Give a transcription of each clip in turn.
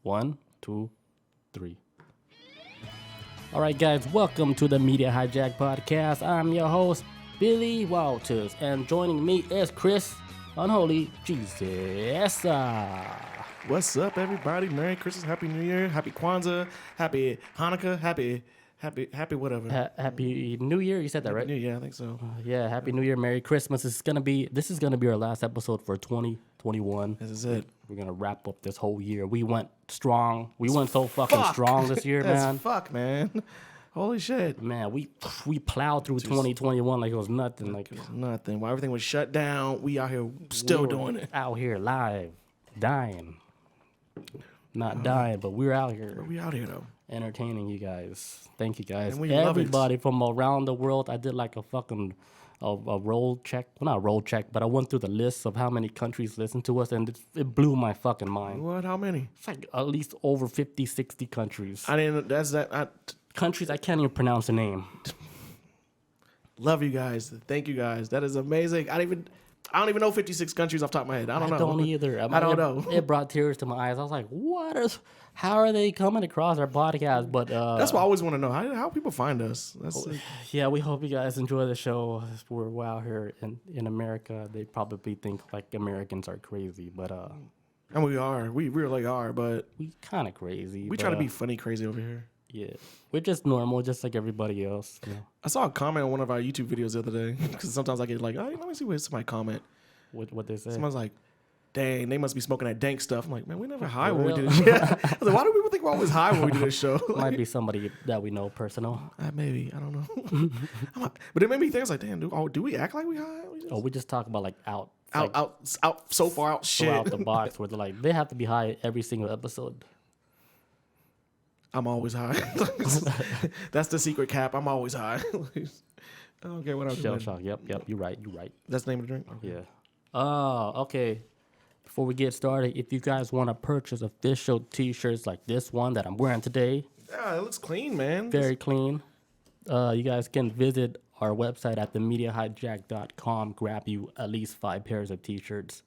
1, 2, 3. All right, guys, welcome to the Media Hijack Podcast. I'm your host, Billy Walters, and joining me is Chris Unholy Jesus. What's up, everybody? Merry Christmas, Happy New Year, Happy Kwanzaa, Happy Hanukkah, Happy whatever. Happy New Year. You said that, right? New Year, I think so. Yeah, Happy New Year, Merry Christmas. This is gonna be our last episode for 2021. This is it. We're gonna wrap up this whole year. We went strong. We went so fucking strong this year, man. Fuck, man. Holy shit. Man, we plowed through 2021 like it was nothing. Like nothing. While everything was shut down, we out here still doing it. Out here live, dying. Not dying, but we're out here. We out here though. Entertaining you guys. Thank you guys. And we Everybody from around the world. I did like a fucking a roll check. Well, not a roll check, but I went through the list of how many countries listen to us, and it blew my fucking mind. What? How many? It's like at least over 50, 60 countries. I didn't. Countries I can't even pronounce the name. Love you guys. Thank you guys. That is amazing. I don't even know 56 countries off the top of my head. I don't know. I don't either. I don't know. It brought tears to my eyes. I was like, how are they coming across our podcast? But that's what I always want to know. How people find us. Yeah, we hope you guys enjoy the show. We're out here in America. They probably think like Americans are crazy, but and we are. We really are, but we kind of crazy. We try to be funny crazy over here. Yeah, we're just normal, just like everybody else. You know? I saw a comment on one of our YouTube videos the other day because sometimes I get like, let me see what somebody comment. What they say? Someone's like, dang, they must be smoking that dank stuff. I'm like, man, we never high when we do this. Yeah. I was like, why do people think we're always high when we do this show? Might be somebody that we know personal. Maybe, I don't know. But it made me think, I was like, damn, do we act like we high? We just talk about like out so far out shit. Out the box where they're like, they have to be high every single episode. I'm always high. That's the secret cap. I'm always high. I don't care what I'm doing. Shell shock. Yep. You're right. That's the name of the drink? Okay. Yeah. Okay. Before we get started, if you guys want to purchase official t-shirts like this one that I'm wearing today. Yeah, it looks clean, man. Very clean. You guys can visit our website at themediahijack.com. Grab you at least 5 pairs of t-shirts.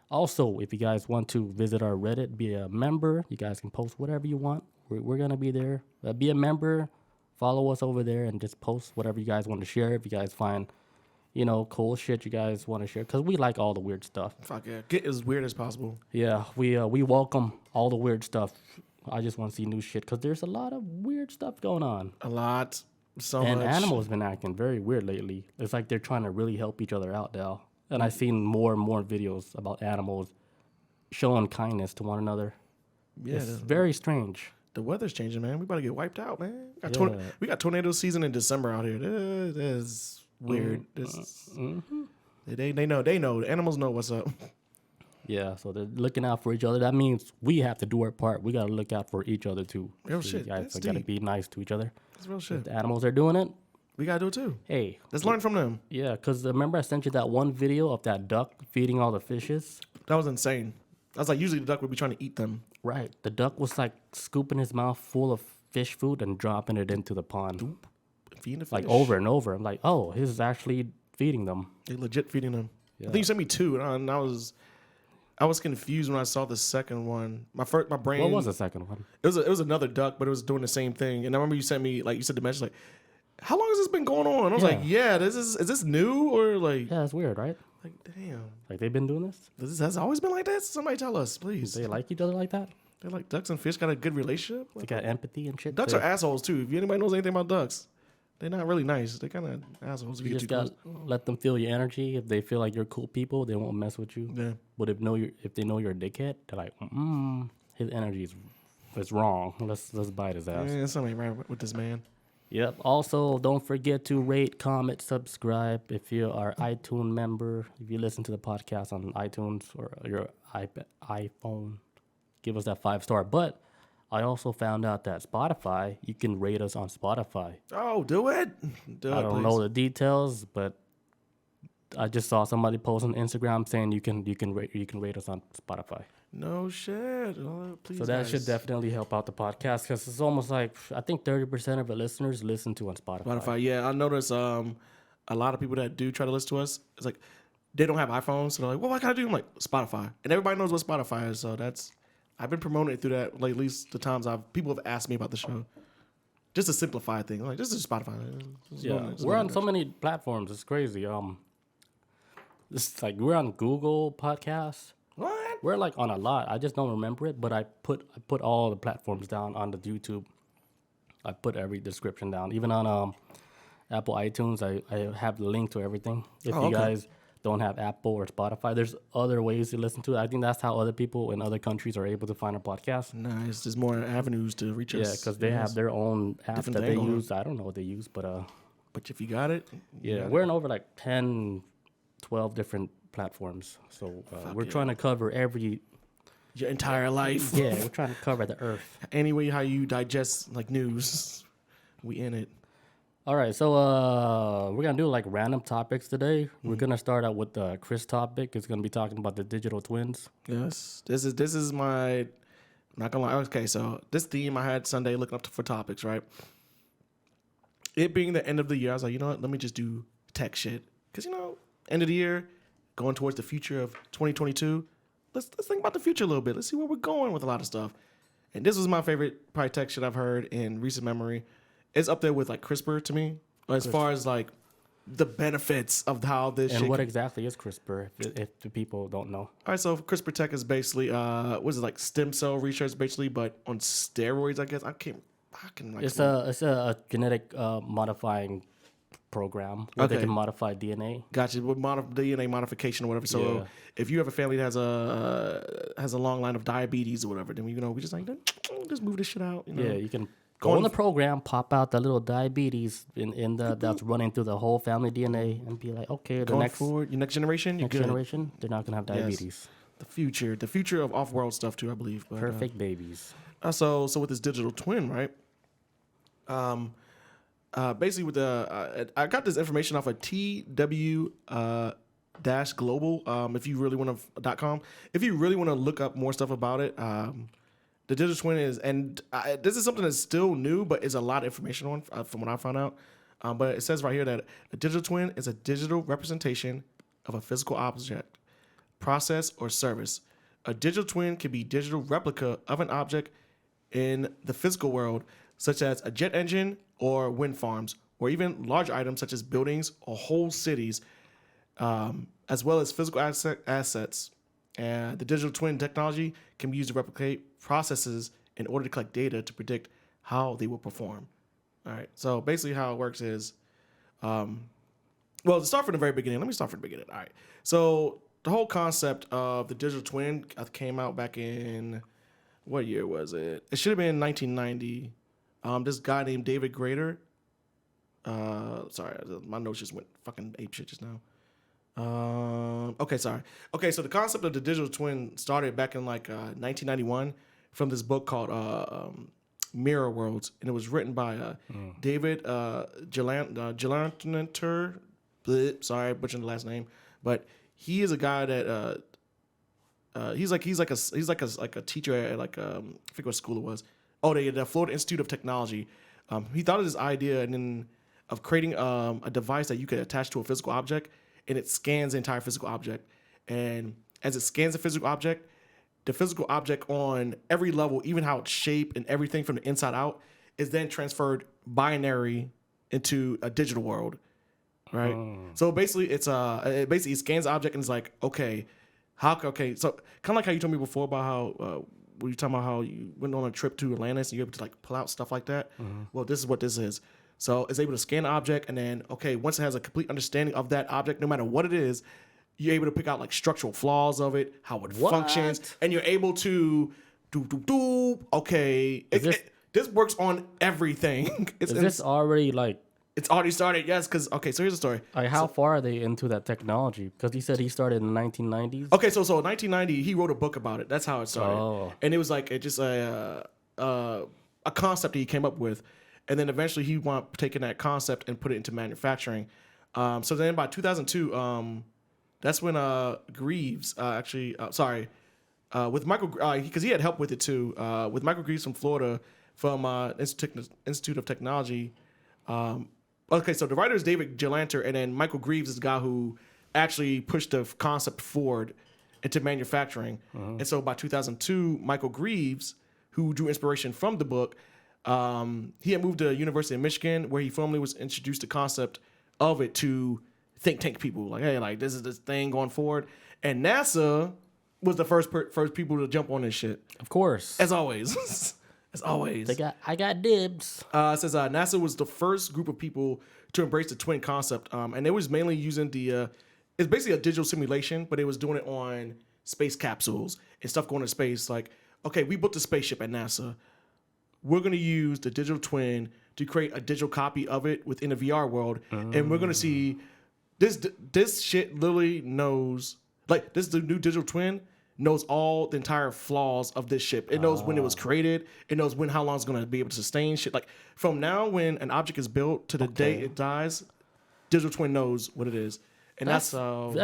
Also, if you guys want to visit our Reddit, be a member, you guys can post whatever you want. We're going to be there. Be a member, follow us over there, and just post whatever you guys want to share. If you guys find, cool shit you guys want to share. Because we like all the weird stuff. Fuck yeah. Get as weird as possible. Yeah, we welcome all the weird stuff. I just want to see new shit. Because there's a lot of weird stuff going on. A lot. So and much. Animals been acting very weird lately. It's like they're trying to really help each other out now. And I've seen more and more videos about animals showing kindness to one another. Yeah, it's very strange. The weather's changing, man. We about to get wiped out, man. We got tornado season in December out here. That is weird. They know. The animals know what's up. Yeah, so they're looking out for each other. That means we have to do our part. We got to look out for each other, too. Real shit. You guys got to be nice to each other. That's real shit. If the animals are doing it, we got to do it, too. Hey. Let's learn from them. Yeah, because remember I sent you that one video of that duck feeding all the fishes? That was insane. I was like, usually the duck would be trying to eat them. Right. The duck was like scooping his mouth full of fish food and dropping it into the pond. Feeding the fish. Like over and over. I'm like, oh, this is actually feeding them. They legit feeding them. Yeah. I think you sent me 2, and I was confused when I saw the second one. My brain. What was the second one? It was another duck, but it was doing the same thing. And I remember you sent me, like you said, the message like, how long has this been going on? I was like, is this new or like? Yeah, it's weird, right? Like, damn. Like they've been doing this? This has always been like this? Somebody tell us, please. They like each other like that? They're like ducks and fish got a good relationship. They got empathy and shit. Ducks are assholes too. If anybody knows anything about ducks, they're not really nice. They're kind of assholes. If you just got let them feel your energy. If they feel like you're cool people, they won't mess with you. Yeah. But if they know you're a dickhead, they're like, his energy is wrong. Let's bite his ass. Yeah, something right with this man. Yep. Also, don't forget to rate, comment, subscribe. If you're our iTunes member, if you listen to the podcast on iTunes or your iPhone, give us that 5-star. But I also found out that Spotify, you can rate us on Spotify. Oh, do it. I don't know the details, but I just saw somebody post on Instagram saying you can rate us on Spotify. No shit. Please, so that should definitely help out the podcast because it's almost like I think 30% of the listeners listen to on Spotify. Spotify, yeah. I noticed a lot of people that do try to listen to us, it's like they don't have iPhones, so they're like, well, what can I do? I'm like, Spotify. And everybody knows what Spotify is, so that's I've been promoting it through that. Like, at least the times people have asked me about the show. Just to simplify things, like this is Spotify. We're on so many platforms. It's crazy. It's like we're on Google Podcasts. What? We're like on a lot. I just don't remember it, but I put all the platforms down on the YouTube. I put every description down, even on Apple iTunes. I have the link to everything. If you guys don't have Apple or Spotify, there's other ways to listen to it. I think that's how other people in other countries are able to find our podcast. Nice. There's more avenues to reach us. Yeah, because they have their own app that they use. I don't know what they use, but if you got it, we're in over like 10, 12 different platforms. So we're trying to cover your entire life. Yeah, we're trying to cover the earth. Anyway, how you digest like news, we in it. All right, so we're gonna do like random topics today. We're gonna start out with the Chris topic. It's gonna be talking about the digital twins. Yes, this is my. I'm not gonna lie. Okay, so this theme I had Sunday looking up for topics, right? It being the end of the year, I was like, you know what? Let me just do tech shit because end of the year, going towards the future of 2022. Let's think about the future a little bit. Let's see where we're going with a lot of stuff. And this was my favorite probably tech shit I've heard in recent memory. It's up there with like Crispr to me, as far as like the benefits of how this. And what exactly is Crispr? If the people don't know. All right, so Crispr tech is basically what is it, like stem cell research, basically, but on steroids. I guess I can like. It's a genetic modifying program where they can modify DNA. Gotcha. With DNA modification or whatever. So if you have a family that has a long line of diabetes or whatever, then we just like just move this shit out. Yeah, you can. Go in the program, pop out the little diabetes that's running through the whole family DNA, and be like, okay, your next generation, they're not gonna have diabetes. Yes. The future of off-world stuff too, I believe. But, perfect babies. So with this digital twin, right? Basically with I got this information off of TW dash global. If you really want to .com, if you really want to look up more stuff about it. The digital twin is, and this is something that's still new, but is a lot of information on from what I found out. But it says right here that a digital twin is a digital representation of a physical object, process, or service. A digital twin can be a digital replica of an object in the physical world, such as a jet engine or wind farms, or even large items such as buildings or whole cities, as well as physical assets. And the digital twin technology can be used to replicate processes in order to collect data to predict how they will perform. All right. So basically how it works is, to start from the very beginning. Let me start from the beginning. All right. So the whole concept of the digital twin came out back in, what year was it? It should have been 1990. This guy named David Grader. Sorry, my notes just went fucking apeshit just now. So the concept of the digital twin started back in like 1991 from this book called Mirror Worlds, and it was written by David Gelanter. Sorry, butchering the last name, but he is a guy that he's like a teacher at like I forget what school it was. Oh, the Florida Institute of Technology. He thought of this idea of creating a device that you could attach to a physical object. And it scans the entire physical object. And as it scans the physical object on every level, even how it's shaped and everything from the inside out, is then transferred binary into a digital world, right? So basically, it scans the object and it's like, so kind of like how you told me before about how were you talking about how you went on a trip to Atlantis and you're able to like pull out stuff like that? Well, this is what this is. So it's able to scan the object, and then, once it has a complete understanding of that object, no matter what it is, you're able to pick out like structural flaws of it, how it functions, and you're able to this works on everything. Is this already like... It's already started, yes, because, so here's the story. Like, how far are they into that technology? Because he said he started in the 1990s. Okay, so in 1990, he wrote a book about it. That's how it started. Oh. And it was like a concept that he came up with. And then eventually he wound up taking that concept and put it into manufacturing. So then by 2002, that's when Greaves with Michael, because he had help with it too, with Michael Greaves from Florida from Institute of Technology. So the writer is David Gelanter, and then Michael Greaves is the guy who actually pushed the concept forward. into manufacturing. And so by 2002, Michael Greaves, who drew inspiration from the book, he had moved to University of Michigan, where he formally was introduced the concept of it to think tank people. Like, hey, like this is this thing going forward. And NASA was the first people to jump on this shit. Of course. As always. As always. I got dibs. It says NASA was the first group of people to embrace the twin concept. And it was mainly using it's basically a digital simulation, but it was doing it on space capsules and stuff going to space. Like, okay, we built a spaceship at NASA. We're going to use the digital twin to create a digital copy of it within the VR world. And we're going to see this shit literally knows, like, this is the new digital twin knows all the entire flaws of this ship. It knows when it was created. It knows how long it's going to be able to sustain shit. Like, from now when an object is built to the day it dies, digital twin knows what it is. And that's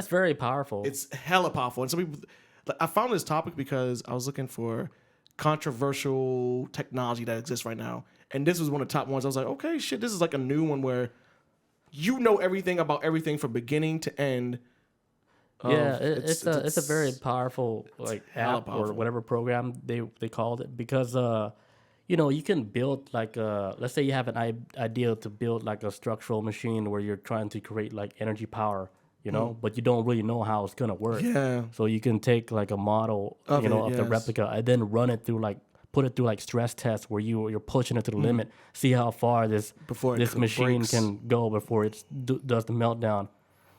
very powerful. It's hella powerful. And some people, like, I found this topic because I was looking for controversial technology that exists right now. And this was one of the top ones. I was like, okay, shit, this is like a new one where you know everything about everything from beginning to end. Yeah, it's a very powerful like app or whatever program they called it, because you can build like let's say you have an idea to build like a structural machine where you're trying to create like energy power, but you don't really know how it's gonna work. Yeah. So you can take like a model of the replica and then run it through put it through like stress tests where you're pushing it to the limit, see how far this machine breaks. Can go before it does the meltdown.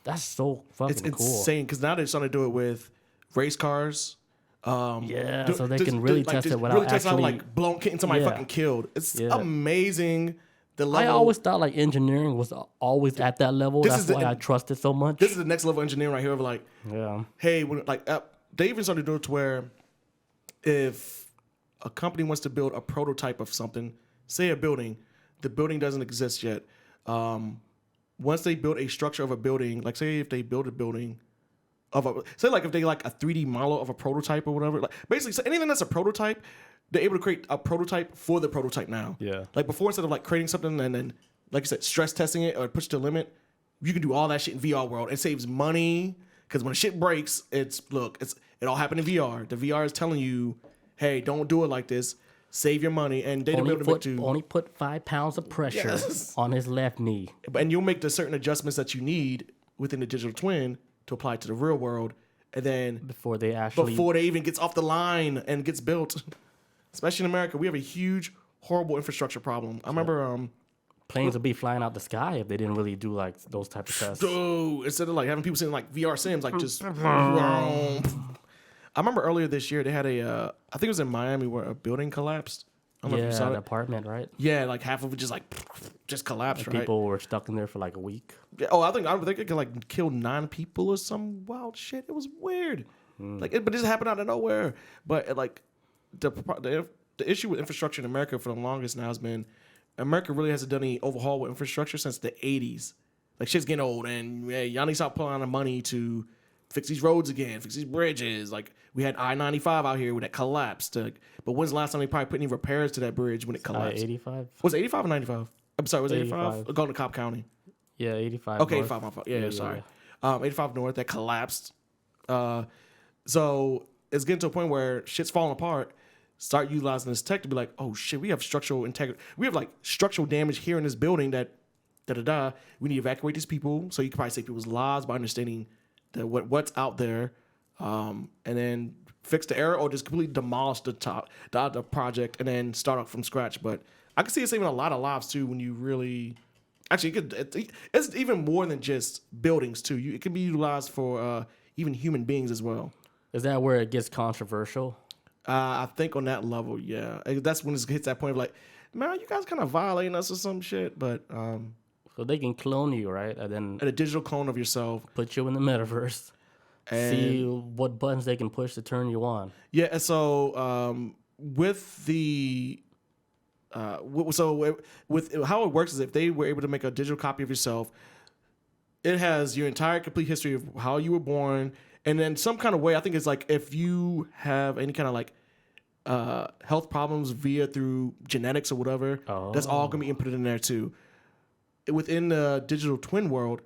That's so fucking cool. It's insane because now they're starting to do it with race cars. So they can really test it without actually getting somebody fucking killed. It's amazing. The level. I always thought like engineering was always at that level. That's why I trust it so much. This is the next level of engineering right here. Of like, hey, they even started to do it to where if a company wants to build a prototype of something, say a building, the building doesn't exist yet. Once they build a structure of a building, like say if they build a building if they like a 3D model of a prototype or whatever, like basically so anything that's a prototype, they're able to create a prototype for the prototype now. Yeah. Like before, instead of like creating something and then, like you said, stress testing it or push to the limit, you can do all that shit in VR world. It saves money because when shit breaks, it all happened in VR. The VR is telling you, hey, don't do it like this. Save your money, and they only put 5 pounds of pressure on his left knee, and you'll make the certain adjustments that you need within the digital twin to apply to the real world, and then before they even gets off the line and gets built. Especially in America, we have a huge, horrible infrastructure problem. I remember planes would be flying out the sky if they didn't really do like those type of tests. Dude, instead of like having people sitting like VR sims, like just. I remember earlier this year they had I think it was in Miami where a building collapsed. I don't know if you saw an it. apartment, right? Yeah, like half of it just collapsed. Right? People were stuck in there for like a week. Yeah, I think it could like kill 9 people or some wild shit. It was weird. But this happened out of nowhere. But like the issue with infrastructure in America for the longest now has been America really hasn't done any overhaul with infrastructure since the 80s. Like shit's getting old, and y'all need to stop pulling out the money to fix these roads again, fix these bridges. Like we had I-95 out here that collapsed. But when's the last time they probably put any repairs to that bridge when it collapsed? I-85. Was it 85 or 95? I'm sorry, was it 85? Going to Cobb County. Yeah, 85. Okay, 85. My fault. Yeah, sorry. 85 North that collapsed. So it's getting to a point where shit's falling apart. Start utilizing this tech to be like, oh shit, we have structural integrity. We have like structural damage here in this building that we need to evacuate these people. So you can probably save people's lives by understanding what's out there, and then fix the error or just completely demolish the project and then start off from scratch. But I can see it saving a lot of lives too when you really actually it's even more than just buildings too. It can be utilized for even human beings as well. Is that where it gets controversial? I think on that level, yeah. That's when it hits that point of like, man, you guys kind of violating us or some shit. But so they can clone you, right? And then a digital clone of yourself, put you in the metaverse, and see what buttons they can push to turn you on. Yeah. And so with how it works is if they were able to make a digital copy of yourself, it has your entire complete history of how you were born. And then some kind of way, I think it's like if you have any kind of like health problems through genetics or whatever, that's all going to be inputted in there too. Within the digital twin world,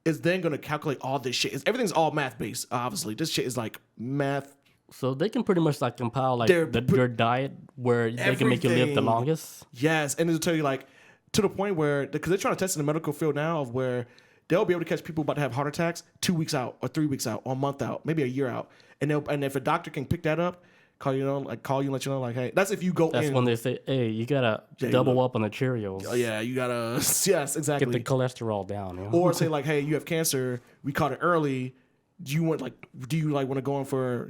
is then going to calculate all this shit. Everything's all math based. Obviously, this shit is like math. So they can pretty much like compile like your diet where they can make you live the Everything. longest. Yes, and it'll tell you like to the point where because they're trying to test in the medical field now of where they'll be able to catch people about to have heart attacks 2 weeks out or 3 weeks out or a month out, maybe a year out, and if a doctor can pick that up, call you and let you know like, hey, that's if you go. That's when they say, hey, you gotta double up on the Cheerios. Oh yeah, you gotta yes exactly Get the cholesterol down. You know? Or say like, hey, you have cancer, we caught it early. Do you want to go in for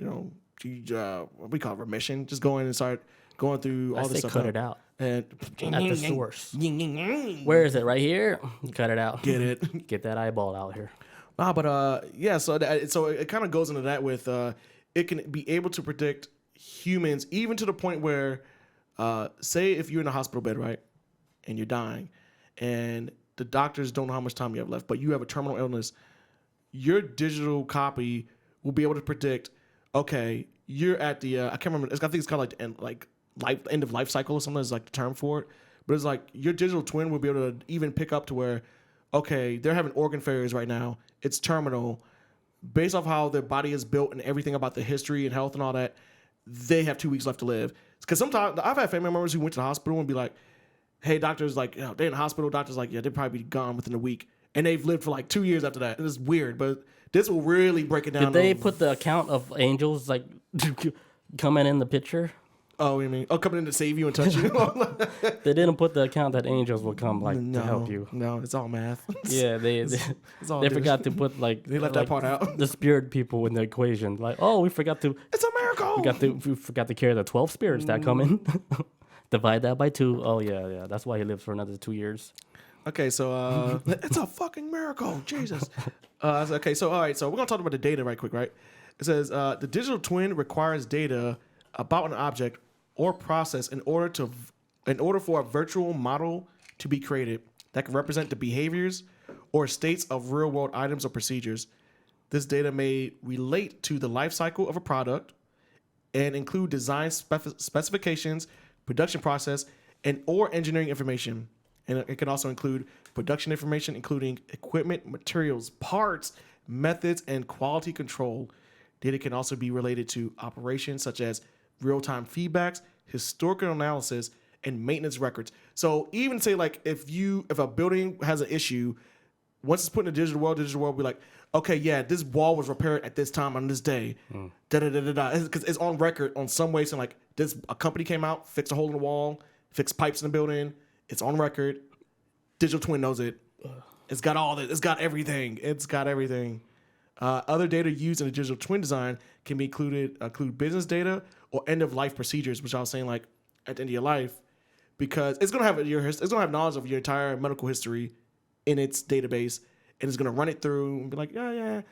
what we call it, remission? Just go in and start going through all this stuff. Cut it out. And at the source. Where is it? Right here? Cut it out. Get it. Get that eyeball out here. Yeah. So it kind of goes into that with it can be able to predict humans even to the point where, say if you're in a hospital bed, right, and you're dying, and the doctors don't know how much time you have left, but you have a terminal illness, your digital copy will be able to predict. Okay, you're at the I can't remember. I think it's called like end of life cycle or something is like the term for it. But it's like your digital twin will be able to even pick up to where, okay, they're having organ failures right now. It's terminal. Based off how their body is built and everything about the history and health and all that, they have 2 weeks left to live. Because sometimes I've had family members who went to the hospital and be like, hey, doctor's like, they're in the hospital. Doctor's like, yeah, they'd probably be gone within a week. And they've lived for like 2 years after that. It's weird, but this will really break it down. Did they put the account of angels like coming in the picture? Oh, you mean coming in to save you and touch you? They didn't put the account that angels will come to help you. No, it's all math. Yeah, they forgot to put they left that part out. The spirit people in the equation. Like, oh, we forgot to. It's a miracle. We forgot to carry the 12 spirits that come in. Divide that by 2. Oh yeah. That's why he lives for another 2 years. Okay, so it's a fucking miracle, Jesus. Okay, so all right, so we're gonna talk about the data right quick, right? It says the digital twin requires data about an object or process in order for a virtual model to be created that can represent the behaviors or states of real-world items or procedures. This data may relate to the life cycle of a product and include design specifications, production process, and or engineering information. And it can also include production information, including equipment, materials, parts, methods, and quality control. Data can also be related to operations such as real-time feedbacks, historical analysis, and maintenance records. So even say like if a building has an issue, once it's put in the digital world will be like, okay, yeah, this wall was repaired at this time on this day. Because it's on record on some ways. And like a company came out, fixed a hole in the wall, fixed pipes in the building. It's on record. Digital twin knows it. It's got all that. It's got everything. Other data used in a digital twin design can be include business data or end of life procedures, which I was saying like at the end of your life, because it's gonna have knowledge of your entire medical history in its database, and it's gonna run it through and be like, yeah,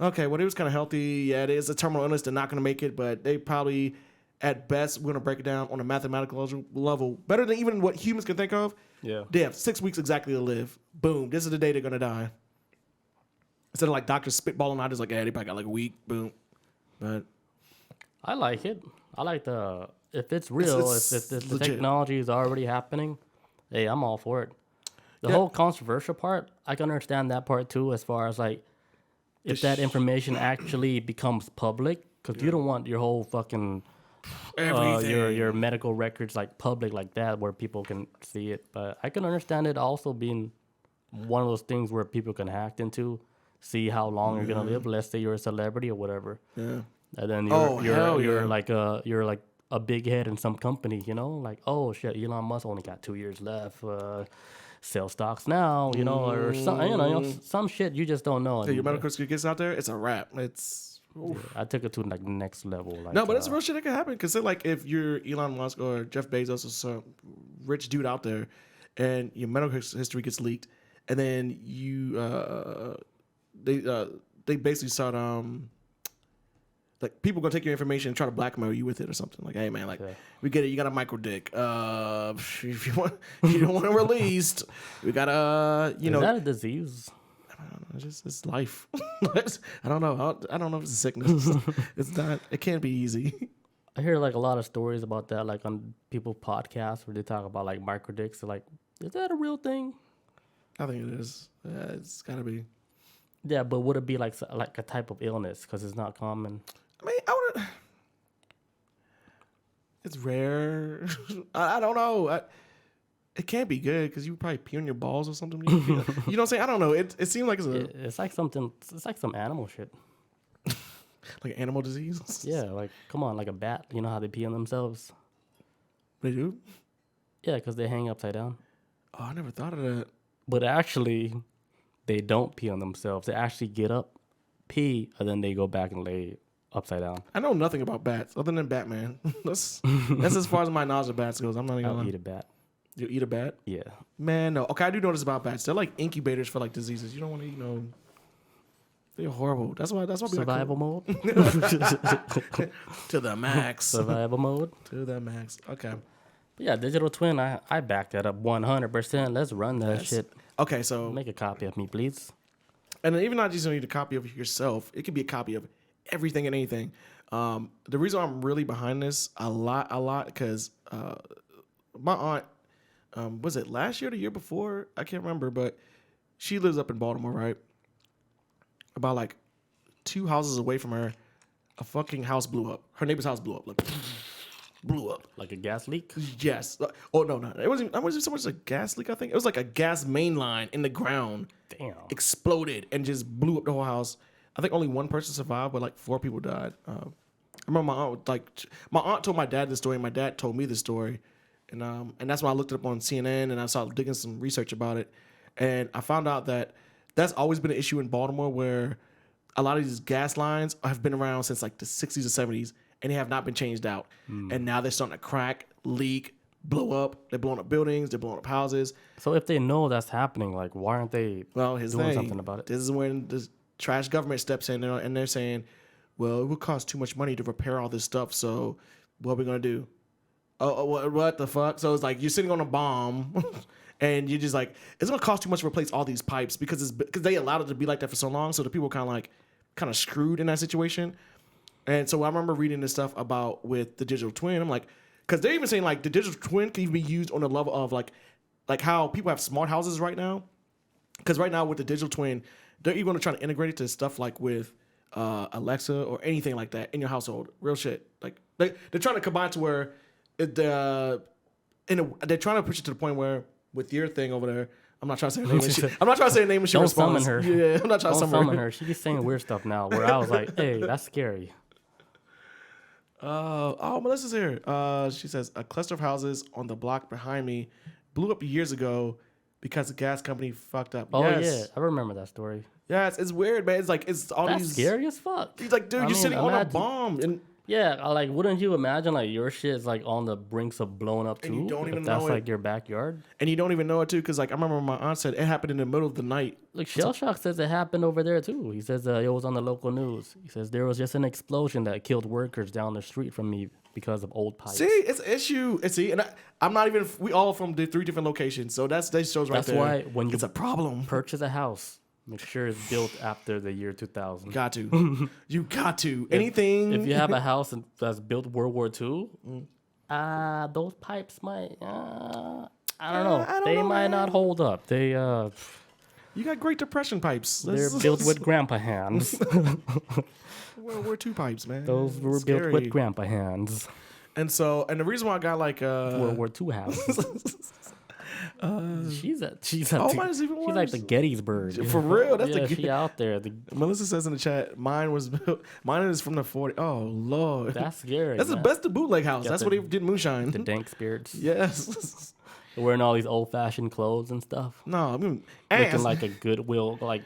okay, well, it was kind of healthy. Yeah, it is a terminal illness. They're not gonna make it, but they probably, at best, we're gonna break it down on a mathematical level, better than even what humans can think of. Yeah, they have 6 weeks exactly to live. Boom, this is the day they're gonna die. Instead of like doctors spitballing out, it's like, yeah, they probably got like a week. Boom. But I like it. I like if it's real, if the technology is already happening, hey, I'm all for it. The whole controversial part, I can understand that part too, as far as like if that information actually becomes public, because you don't want your whole fucking your medical records like public like that where people can see it. But I can understand it also being one of those things where people can hack into, see how long you're gonna live. Let's say you're a celebrity or whatever. Yeah. And then you're like a big head in some company, like, oh shit, Elon Musk only got 2 years left. Sell stocks now, or some shit you just don't know. Your medical history gets out there, it's a wrap. It's I took it to like next level. Like, no, but it's real shit that can happen. Because like if you're Elon Musk or Jeff Bezos or some rich dude out there, and your medical history gets leaked, and then they basically start like people gonna take your information and try to blackmail you with it or something. Like, hey man, like we get it, you got a micro dick. If you don't want it released, we gotta Is that a disease? I don't know, it's life. I don't know. I don't know if it's a sickness. It's not. It can't be easy. I hear like a lot of stories about that, like on people's podcasts where they talk about like micro dicks. Like, is that a real thing? I think it is. Yeah, it's gotta be. Yeah, but would it be like a type of illness because it's not common? I mean, it's rare. I don't know. It can't be good because you probably pee on your balls or something. You know what I'm saying? I don't know. It seems like It's like something. It's like some animal shit. like an animal disease. Yeah, like come on, like a bat. You know how they pee on themselves? They do? Yeah, because they hang upside down. Oh, I never thought of that. But actually, they don't pee on themselves. They actually get up, pee, and then they go back and lay upside down. I know nothing about bats other than Batman. that's as far as my knowledge of bats goes. I'm not even I'll gonna eat a bat. You eat a bat? Yeah. Man, no. Okay, I do know this about bats. They're like incubators for like diseases. You don't want to, they're horrible. That's why Survival mode? to the max. Survival mode? To the max. Okay. But yeah, digital twin, I back that up 100%. Let's run that shit. Okay, so Make a copy of me, please. and then even not just need a copy of yourself, it could be a copy of everything and anything. The reason I'm really behind this a lot, because my aunt, was it last year or the year before? I can't remember, but she lives up in Baltimore, right? About like 2 houses away from her, a fucking house blew up. Her neighbor's house blew up. Like, blew up. Like a gas leak? Yes. Oh, no. It wasn't so much a gas leak, I think. It was like a gas main line in the ground. Damn. Exploded and just blew up the whole house. I think only one person survived, but like 4 people died. I remember my aunt told my dad this story, and my dad told me the story. And that's when I looked it up on CNN, and I started digging some research about it. And I found out that that's always been an issue in Baltimore, where a lot of these gas lines have been around since like the 60s or 70s, and they have not been changed out. And now they're starting to crack, leak, blow up. They're blowing up buildings. They're blowing up houses. So if they know that's happening, like, why aren't they doing something about it? This is when the trash government steps in, and they're saying, well, it would cost too much money to repair all this stuff, so what are we going to do? Oh, what the fuck? So it's like you're sitting on a bomb, and you're just like, it's going to cost too much to replace all these pipes because they allowed it to be like that for so long, so the people kind of screwed in that situation. And so I remember reading this stuff about with the digital twin. I'm like, because they're even saying like the digital twin can even be used on the level of like how people have smart houses right now. Because right now with the digital twin, they're even going to try to integrate it to stuff like with Alexa or anything like that in your household. Real shit. Like they're trying to combine to where they're trying to push it to the point where with your thing over there, I'm not trying to say her name. I'm not trying to say her name when she Don't responds. summon her. Yeah, I'm not trying to summon her. She keeps saying weird stuff now. Where I was like, hey, that's scary. Melissa's here. She says a cluster of houses on the block behind me blew up years ago because the gas company fucked up. Oh yes. yeah, I remember that story. Yes, it's weird, man. It's like it's all That's these scary as fuck. He's like, dude, you're sitting on a bomb, and yeah, like wouldn't you imagine like your shit is like on the brinks of blowing up too? And you don't even if that's know it. like your backyard. And you don't even know it too, because like I remember my aunt said it happened in the middle of the night. Like Shell Shock says it happened over there too. He says it was on the local news. He says there was just an explosion that killed workers down the street from me because of old pipes. See, it's an issue. And I'm not even. We all from the 3 different locations, so that shows right there. That's why when you it's a problem. Purchase a house, make sure it's built after the year 2000. Got to. You got to. Anything. If you have a house that's built World War II, those pipes might. I don't know. They might not hold up. They You got Great Depression pipes. They're built with grandpa hands. World War II pipes, man. Those were built with grandpa hands. And the reason why I got like World War II house. She's like the Gettysburg. For real, that's she out there. Melissa says in the chat, mine is from the 40s. Oh Lord, that's scary. That's the best of bootleg house. That's what they did moonshine. The dank spirits. Yes. They're wearing all these old fashioned clothes and stuff. No, I mean, looking like a Goodwill like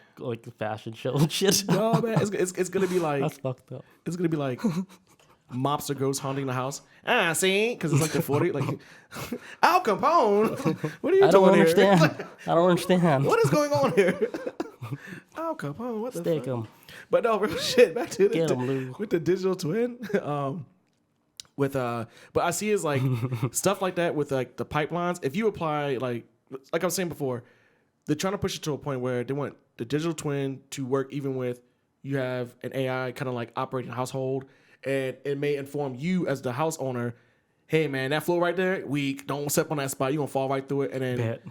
fashion show and shit. No man, it's gonna be like that's fucked up. It's gonna be like mobster goes haunting the house. See, because it's like the 40s. Like Al Capone. What are you doing here? I don't understand. What is going on here? Al Capone. What the Stick fuck? him. But no, real shit. Back to Get him, Lou. With the digital twin. But I see is like stuff like that with like the pipelines. If you apply like I was saying before, they're trying to push it to a point where they want the digital twin to work even with you have an AI kind of like operating a household, and it may inform you as the house owner hey man, that floor right there, weak. Don't step on that spot. You're gonna fall right through it. And then Bet.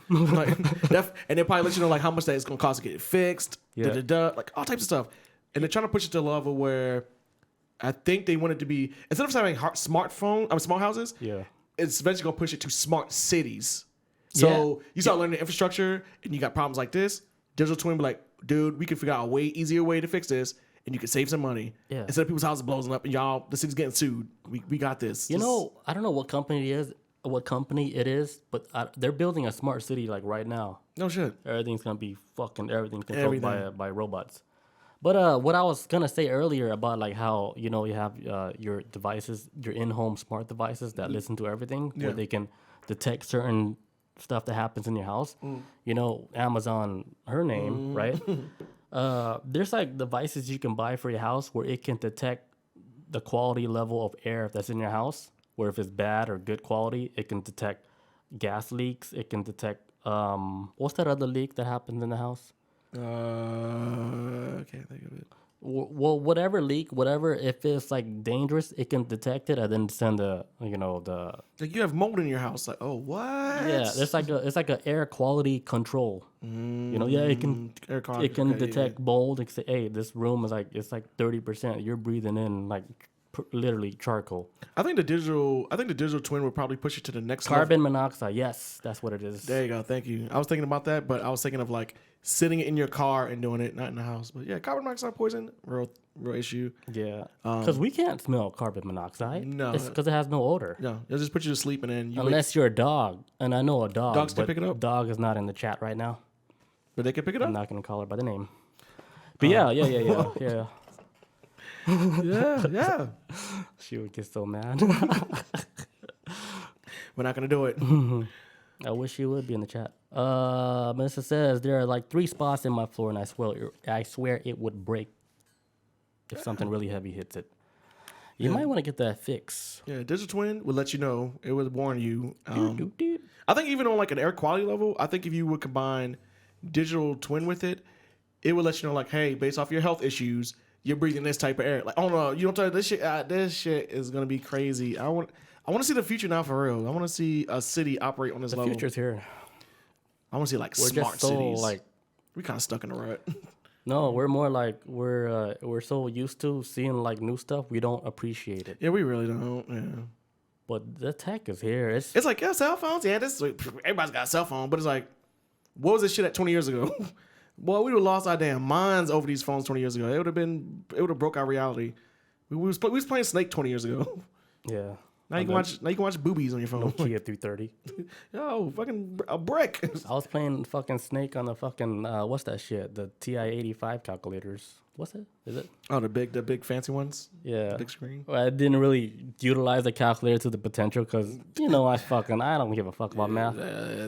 and they probably let you know like how much that is gonna cost to get it fixed. Yeah. Like all types of stuff. And they're trying to push it to a level where I think they want it to be, instead of having smart houses, Yeah. it's eventually gonna push it to smart cities. So you start learning the infrastructure and you got problems like this, digital twin be like, dude, we can figure out a way easier way to fix this and you can save some money. Yeah. Instead of people's houses blowing up and the city's getting sued. We got this. You know, I don't know what company it is, but they're building a smart city like right now. No shit. Everything's gonna be everything's controlled by robots. But what I was gonna say earlier about like how you have your devices, your in-home smart devices that listen to everything, where they can detect certain stuff that happens in your house. You know, Amazon, her name, right? There's like devices you can buy for your house where it can detect the quality level of air that's in your house. Where if it's bad or good quality, it can detect gas leaks. It can detect what's that other leak that happens in the house? I can't think of it. Well, whatever leak, if it's like dangerous, it can detect it and then send the. Like you have mold in your house. Like, oh, what? Yeah, it's like a air quality control. It can detect mold. It can say, hey, this room is it's like 30%. You're breathing in like literally charcoal. I think the digital twin would probably push it to the next Carbon monoxide. Yes, that's what it is. There you go. Thank you. I was thinking about that, but I was thinking of like sitting in your car and doing it, not in the house. But yeah, carbon monoxide poison, real issue. Yeah, because we can't smell carbon monoxide. No, it's because it has no odor. No, it'll just put you to sleep, and then unless you're a dog, and I know a dog. Dogs can pick it up. Dog is not in the chat right now, but they can pick it up. I'm not gonna call her by the name. But yeah. Yeah. She would get so mad. We're not gonna do it. I wish she would be in the chat. Melissa says there are like 3 spots in my floor, and I swear it would break if something really heavy hits it. You might want to get that fixed. Yeah, digital twin would let you know. It would warn you. I think even on like an air quality level, I think if you would combine digital twin with it, it would let you know like, hey, based off your health issues, you're breathing this type of air. Like, oh no, you don't tell this shit. This shit is gonna be crazy. I want to see the future now for real. I want to see a city operate on this level. The future's here. I want to see like we're smart just so, cities. Like, we kind of stuck in the rut. No, we're more like we're so used to seeing like new stuff, we don't appreciate it. Yeah, we really don't. Yeah. But the tech is here. It's like, yeah, cell phones. Yeah, everybody's got a cell phone. But it's like, what was this shit at 20 years ago? Boy, we would have lost our damn minds over these phones 20 years ago. It would have broke our reality. We was playing Snake 20 years ago. Yeah. Now you can watch boobies on your phone. Nokia 330. Yo, fucking a brick. I was playing fucking Snake on the fucking what's that shit? The TI-85 calculators. What's it? Is it? Oh, the big fancy ones. Yeah. The big screen. Well, I didn't really utilize the calculator to the potential because I don't give a fuck about math.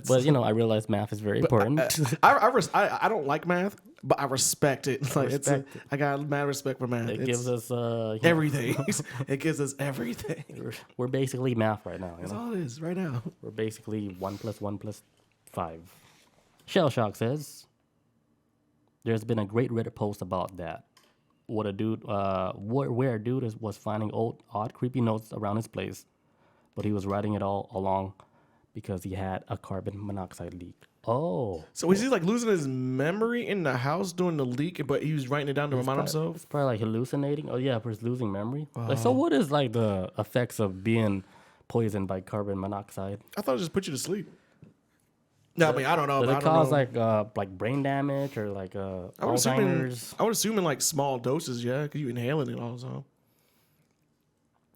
But I realize math is very important. I don't like math, but I respect it. Like I got mad respect for math. It gives us everything. It gives us everything. We're basically math right now. That's all it is right now. We're basically 1 + 1 + 5. Shell Shock says, there's been a great Reddit post about that. Where a dude was finding odd, creepy notes around his place, but he was writing it all along because he had a carbon monoxide leak. Oh. So is he like losing his memory in the house during the leak, but he was writing it down to remind himself? It's probably like hallucinating. Oh yeah, for his losing memory. Like, so what is like the effects of being poisoned by carbon monoxide? I thought it just put you to sleep. No, I mean, I don't know. Does it cause like brain damage or like Alzheimer's? I would assume in like small doses, yeah, because you inhaling it all the time.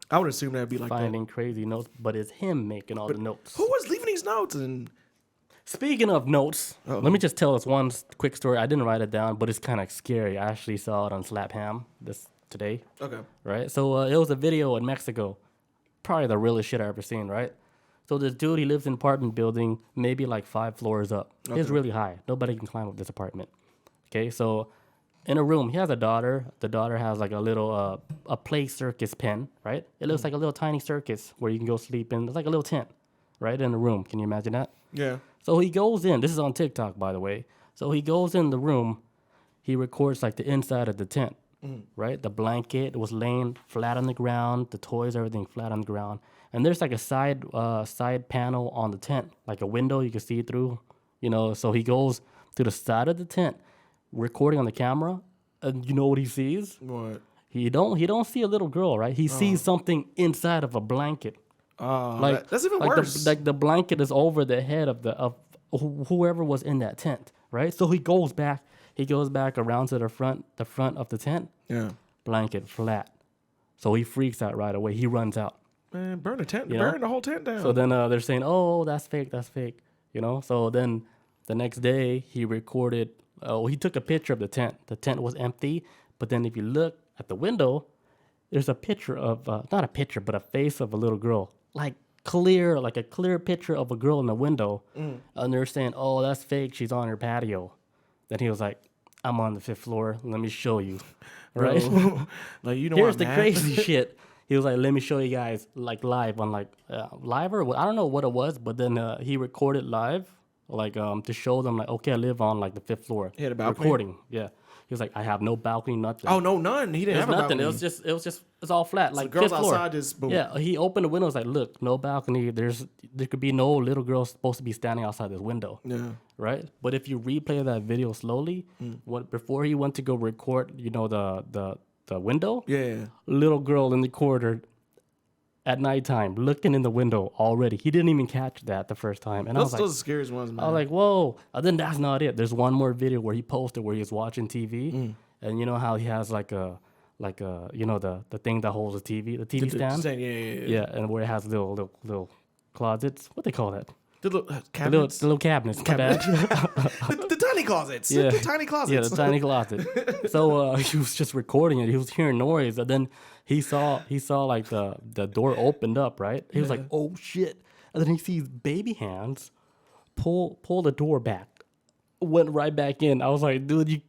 I would assume that'd be like finding crazy notes, but it's him making all the notes. Who was leaving these notes? And speaking of notes, let me just tell us one quick story. I didn't write it down, but it's kind of scary. I actually saw it on Slap Ham today. Okay. Right? So it was a video in Mexico. Probably the realest shit I ever seen, right? So this dude, he lives in an apartment building, maybe like 5 floors up. Okay. It's really high. Nobody can climb up this apartment. Okay, so in a room, he has a daughter. The daughter has like a little a play circus pen, right? It looks like a little tiny circus where you can go sleep in. It's like a little tent, right, in the room. Can you imagine that? Yeah. So he goes in. This is on TikTok, by the way. So he goes in the room. He records like the inside of the tent, right? The blanket was laying flat on the ground. The toys, everything flat on the ground. and there's like a side panel on the tent, like a window you can see through. So he goes to the side of the tent, recording on the camera, and you know what he sees? What? He don't see a little girl, right? He sees something inside of a blanket. That's even worse. The blanket is over the head of whoever was in that tent, right? So he goes back around to the front of the tent. Yeah. Blanket flat. So he freaks out right away. He runs out. Man, burn the tent. Burn the whole tent down. So then they're saying, "Oh, that's fake. That's fake." So then the next day he recorded. He took a picture of the tent. The tent was empty, but then if you look at the window, there's a picture of not a picture, but a face of a little girl, like a clear picture of a girl in the window. And they're saying, "Oh, that's fake. She's on her patio." Then he was like, "I'm on the 5th floor. Let me show you." Right? Like, Here's the crazy shit. He was like, "Let me show you guys like live on live or what? I don't know what it was, but then he recorded live, to show them like, okay, I live on like the 5th floor." He had a balcony? Recording, yeah. He was like, "I have no balcony, nothing." Oh no, none. He didn't have There's a nothing. balcony. It's all flat. So Like the girls 5th floor. outside just boom. Yeah, he opened the window. Was like, "Look, no balcony. There could be no little girl supposed to be standing outside this window." Yeah. Right. But if you replay that video slowly, before he went to go record, the window. Yeah. Little girl in the corner at nighttime looking in the window already. He didn't even catch that the first time. And I was Those are the scariest ones, man. like, whoa. And then that's not it. There's one more video where he posted where he's watching TV. And you know how he has like a the thing that holds the TV stand? Yeah. Yeah, and where it has little closets. What they call that? The little The cabinets. little cabinets. My bad. the tiny closets. Yeah. The tiny closets. Yeah, the tiny closet. So he was just recording it. He was hearing noise, and then he saw like the door opened up, right? He was like, "Oh shit!" And then he sees baby hands pull the door back, went right back in. I was like, "Dude,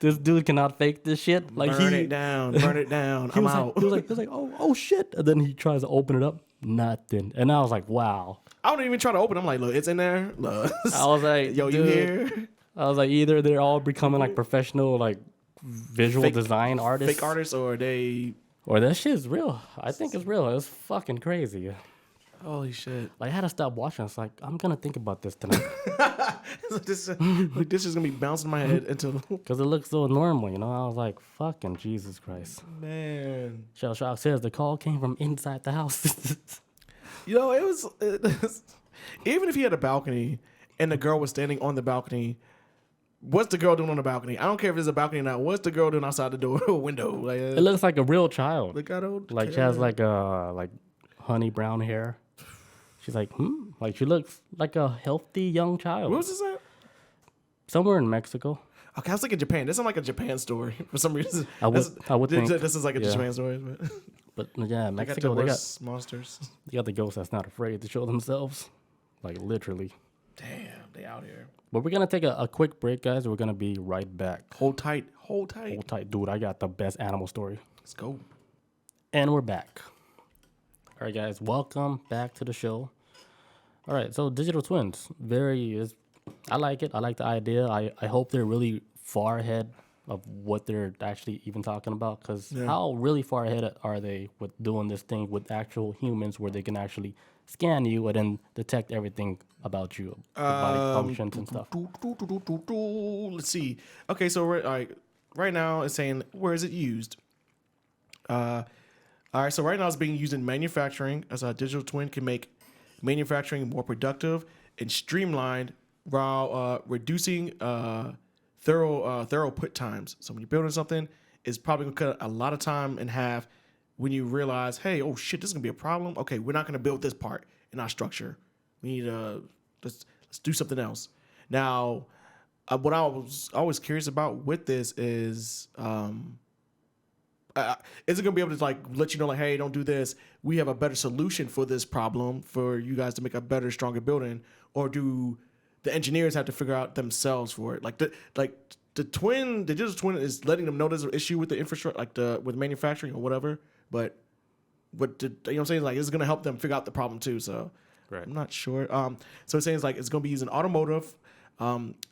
this dude cannot fake this shit." Like Burn it down. Burn it down. I'm out. He was like, "Oh shit!" And then he tries to open it up, nothing. And I was like, "Wow." I don't even try to open it. I'm like, look, it's in there. Look. I was like, yo, you dude. here? I was like, either they're all becoming like professional like visual design artists, Fake artists, or they... or that shit's real. I think it's real. It was fucking crazy. Holy shit. Like, I had to stop watching. It's like, I'm gonna think about this tonight this is going to be bouncing in my head until... because it looks so normal, I was like, fucking Jesus Christ. Man. Shell Shock says the call came from inside the house. It was... Even if he had a balcony and the girl was standing on the balcony, what's the girl doing on the balcony? I don't care if there's a balcony or not. What's the girl doing outside the door window? Like, It looks like a real child. look, I don't Like, she care. has like honey brown hair. She's like, like she looks like a healthy young child. Where was this at? Somewhere in Mexico. Okay, I was thinking Japan. This sounds like a Japan story for some reason. I would think. This is like a yeah. Japan story. But But yeah, they got the Mexico, they got worst monsters. the ghosts that's not afraid to show themselves. Like, literally. Damn, they out here. But we're going to take a quick break, guys. We're going to be right back. Hold tight. Hold tight. Hold tight. Dude, I got the best animal story. Let's go. And we're back. All right, guys. Welcome back to the show. All right, so digital twins. I like it. I like the idea. I hope they're really far ahead of what they're actually even talking about. Because how really far ahead are they with doing this thing with actual humans where they can actually scan you and then detect everything about you, your body functions and stuff. Let's see. Okay, so right now it's saying where is it used? All right, so right now it's being used in manufacturing, as a digital twin can make manufacturing more productive and streamlined while reducing thorough put times. So when you're building something, it's probably gonna cut a lot of time in half when you realize, hey, oh shit, this is gonna be a problem. Okay, we're not gonna build this part in our structure. We need let's do something else. Now, what I was always curious about with this is it gonna be able to like let you know like, hey, don't do this. We have a better solution for this problem for you guys to make a better, stronger building, or do the engineers have to figure out themselves for it? The digital twin is letting them know there's an issue with the infrastructure, with manufacturing or whatever. But you know what I'm saying? Like, it's gonna help them figure out the problem too. So Right. I'm not sure. So it's saying like it's gonna be used in automotive,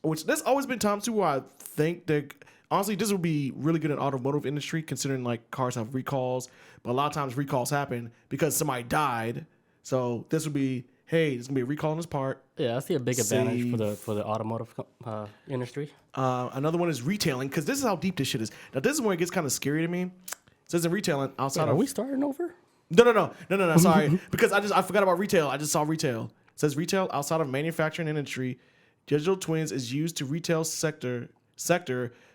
which there's always been times too where I think that honestly this would be really good in automotive industry, considering like cars have recalls, but a lot of times recalls happen because somebody died. So this would be, hey, there's gonna be a recall on this part. Yeah, I see a big advantage for the automotive industry. Another one is retailing, because this is how deep this shit is. Now this is where it gets kind of scary to me. It says in retailing outside Wait, of are we starting over? No. Sorry, because I forgot about retail. I just saw retail. It says retail outside of manufacturing industry. Digital twins is used to retail sector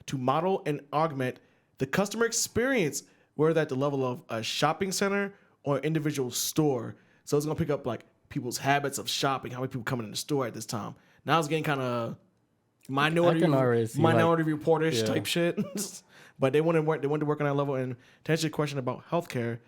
to model and augment the customer experience, whether at the level of a shopping center or individual store. So it's gonna pick up like people's habits of shopping, how many people coming in the store at this time. Now it's getting kind of minority report-ish type shit. But they want to work on that level. And to answer your question about healthcare,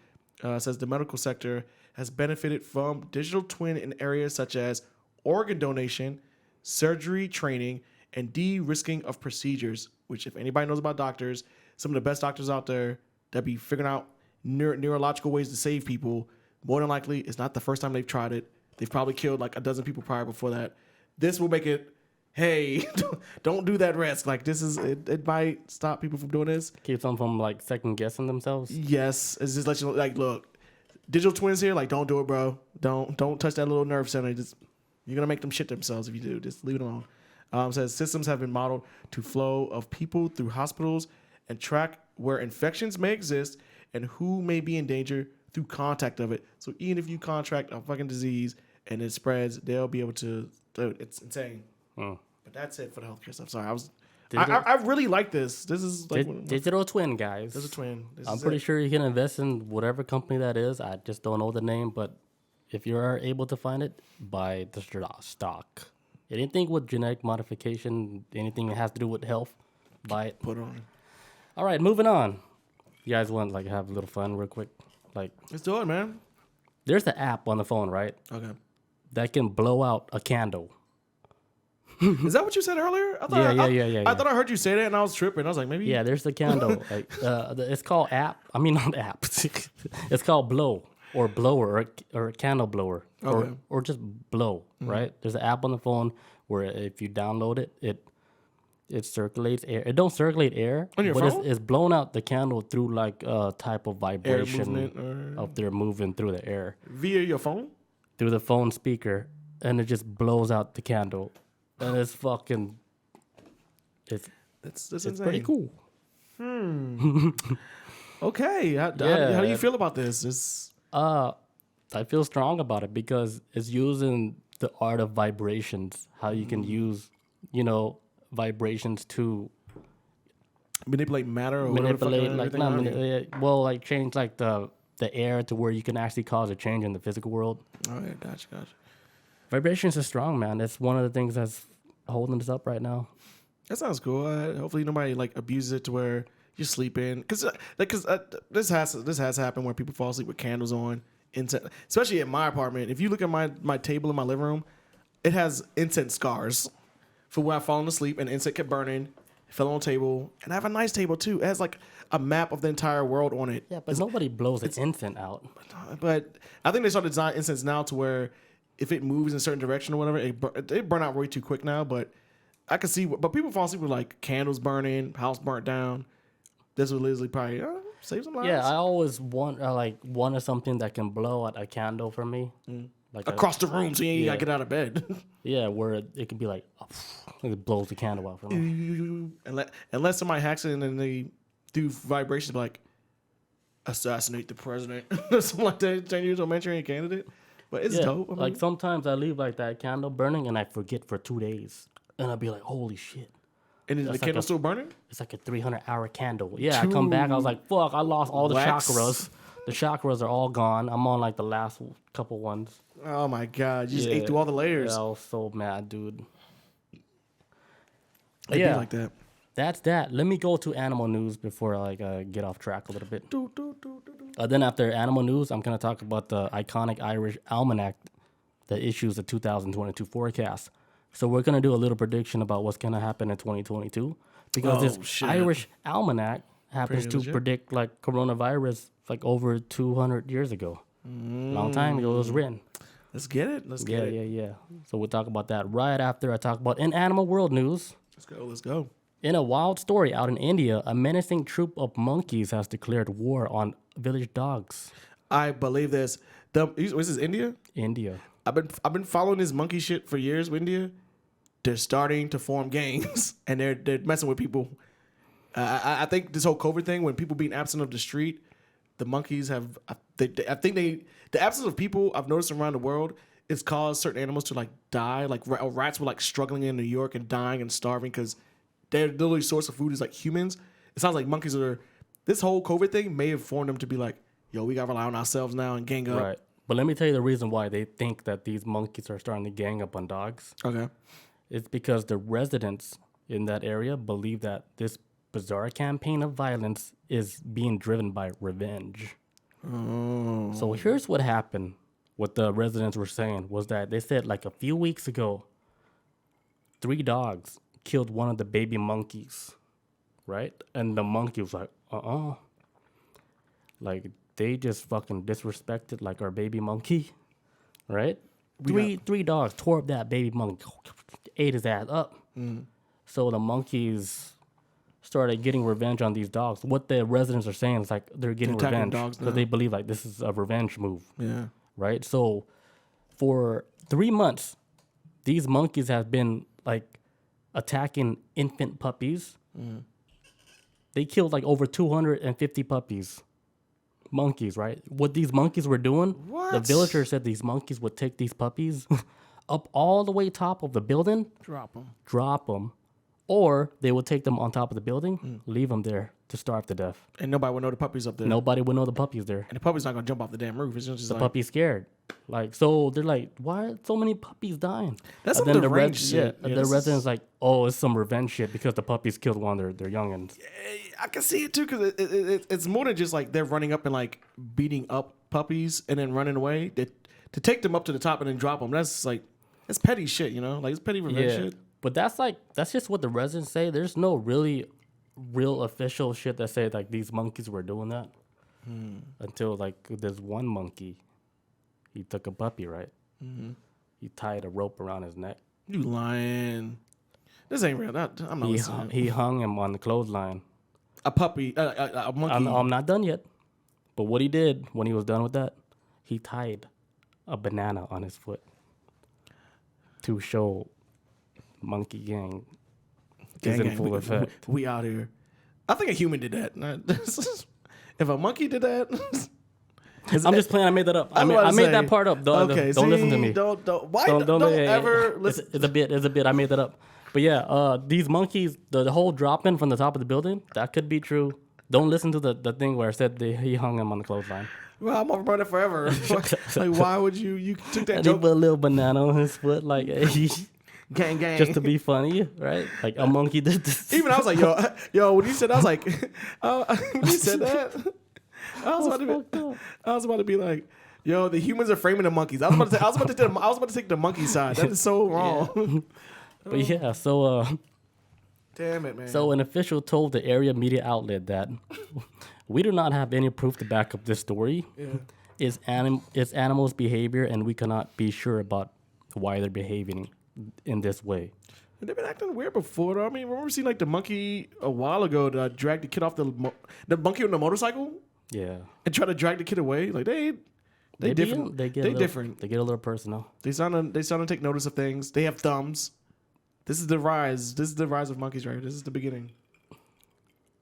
says the medical sector has benefited from digital twin in areas such as organ donation, surgery training, and de-risking of procedures, which if anybody knows about doctors, some of the best doctors out there that be figuring out neurological ways to save people, more than likely it's not the first time they've tried it. They've probably killed like a dozen people prior before that. This will make it, hey, don't do that risk. Like it might stop people from doing this. Keeps them from like second guessing themselves. Yes, it's just let you know, like, look, digital twins here, like, don't do it, bro. Don't touch that little nerve center. You're gonna make them shit themselves if you do. Just leave it alone. Says systems have been modeled to flow of people through hospitals and track where infections may exist and who may be in danger through contact of it. So even if you contract a fucking disease and it spreads, they'll be able to. Dude, it's insane. But that's it for the healthcare stuff. Sorry, I really like this. This is like digital twin, guys. There's a twin. I'm pretty sure you can invest in whatever company that is. I just don't know the name, but if you are able to find it, buy the stock. Anything with genetic modification, anything that has to do with health, buy it. Put on. All right, moving on. You guys want like have a little fun real quick? Like, let's do it, man. There's the app on the phone, right? Okay. That can blow out a candle. Is that what you said earlier? I thought I heard you say that and I was tripping. I was like, maybe. Yeah, there's the candle. Like, it's called app. I mean, not app. It's called blow or blower or a candle blower or just blow, right? There's an app on the phone where if you download it, it circulates air. It don't circulate air, on your but phone? It's blown out the candle through like a type of vibration movement of they're moving through the air. Via your phone? Through the phone speaker, and it just blows out the candle. And it's fucking... It's pretty cool. Okay. How do you feel about this? I feel strong about it because it's using the art of vibrations. How you can use, vibrations to manipulate matter or manipulate, whatever. like change like the air to where you can actually cause a change in the physical world. Oh yeah, gotcha. Vibrations are strong, man. That's one of the things that's holding us up right now. That sounds cool. Hopefully nobody like abuses it to where you're sleeping. Because this has happened where people fall asleep with candles on, incense. Especially at my apartment. If you look at my table in my living room, it has incense scars for where I've fallen asleep and incense kept burning. Fell on the table, and I have a nice table too. It has like a map of the entire world on it. Yeah, but nobody blows its incense out. But I think they started designing incense now to where if it moves in a certain direction or whatever, they burn out way too quick now. But I can see, but people fall asleep with like candles burning, house burnt down. This would literally probably save some lives. Yeah, I always wanted something that can blow out a candle for me. Like across the room, so you ain't gotta get out of bed. Yeah, where it could be like, it blows the candle out for me. Unless somebody hacks it and then they do vibrations like assassinate the president or something like that, turn you into a Manchurian candidate. But it's dope. I mean, sometimes I leave like that candle burning and I forget for 2 days, and I'll be like, holy shit. And is the candle still burning? It's like a 300-hour candle. Yeah, I come back, I was like, fuck, I lost all the chakras. The chakras are all gone. I'm on like the last couple ones. Oh my god! You just ate through all the layers. Yeah, I was so mad, dude. It'd be like that. That's that. Let me go to animal news before I get off track a little bit. Then after animal news, I'm gonna talk about the iconic Irish almanac that issues the 2022 forecast. So we're gonna do a little prediction about what's gonna happen in 2022 because this Irish almanac happens to predict like coronavirus like over 200 years ago. Long time ago it was written. Let's get it. Yeah. So we'll talk about that right after I talk about in animal world news. Let's go. In a wild story out in India, a menacing troop of monkeys has declared war on village dogs. I believe this. Was this India? India. I've been following this monkey shit for years with India. They're starting to form gangs and they're messing with people. I think this whole COVID thing, when people being absent of the street, the monkeys have. I think the absence of people I've noticed around the world, it's caused certain animals to like die. Like rats were like struggling in New York and dying and starving because their literally source of food is like humans. It sounds like monkeys are. This whole COVID thing may have formed them to be like, yo, we gotta rely on ourselves now and gang up. Right. But let me tell you the reason why they think that these monkeys are starting to gang up on dogs. Okay. It's because the residents in that area believe that this bizarre campaign of violence is being driven by revenge. Oh. So here's what happened. What the residents were saying was that they said like a few weeks ago, 3 dogs killed one of the baby monkeys, right? And the monkey was like, like they just fucking disrespected like our baby monkey, right? Three dogs tore up that baby monkey, ate his ass up. So the monkeys started getting revenge on these dogs. What the residents are saying is like they're getting revenge because they believe like this is a revenge move. Yeah. Right. So for 3 months, these monkeys have been like attacking infant puppies. They killed like over 250 puppies. Monkeys, right? What these monkeys were doing, the villagers said these monkeys would take these puppies up all the way top of the building, drop them, or they would take them on top of the building, leave them there to starve to death. And nobody would know the puppy's up there. Nobody would know the puppy's there. And the puppy's not gonna jump off the damn roof. It's just The like, puppy's scared. Like, so they're like, why are so many puppies dying? That's And some then deranged shit. Yeah, the residents like, oh, it's some revenge shit because the puppies killed one of their youngins. I can see it too because it's more than just like they're running up and like beating up puppies and then running away. To take them up to the top and then drop them, that's like, it's petty shit, you know? Like, it's petty revenge shit. But that's just what the residents say. There's no real official shit that say like these monkeys were doing that until like there's one monkey. He took a puppy, right? He tied a rope around his neck. You lying. This ain't real. I'm not listening. He hung him on the clothesline. A puppy, a monkey. I'm not done yet. But what he did when he was done with that, he tied a banana on his foot to show monkey gang is in full effect. We out here. I think a human did that. If a monkey did that, I'm just playing. I made that up. I made that part up. Don't listen to me. Don't ever listen. It's a bit. I made that up. But yeah, these monkeys, the whole dropping from the top of the building, that could be true. Don't listen to the thing where it said he hung him on the clothesline. Well, I'm over it forever. Like, why would you took that and joke? He put a little banana on his foot, like gang. Just to be funny, right? Like a monkey did this. Even I was like, yo, when he said, I was like, when he said that, I was about to be like, yo, the humans are framing the monkeys. I was about to take the monkey side. That is so wrong. Yeah. But yeah, so damn it, man. So an official told the area media outlet that we do not have any proof to back up this story. Yeah. It's animals' behavior, and we cannot be sure about why they're behaving in this way. They've been acting weird before, though. I mean, remember seeing like the monkey a while ago that dragged the kid off the monkey on the motorcycle? Yeah. And try to drag the kid away? Like they different. They different. They get a little personal. They sound to take notice of things. They have thumbs. This is the rise. This is the rise of monkeys, right? This is the beginning.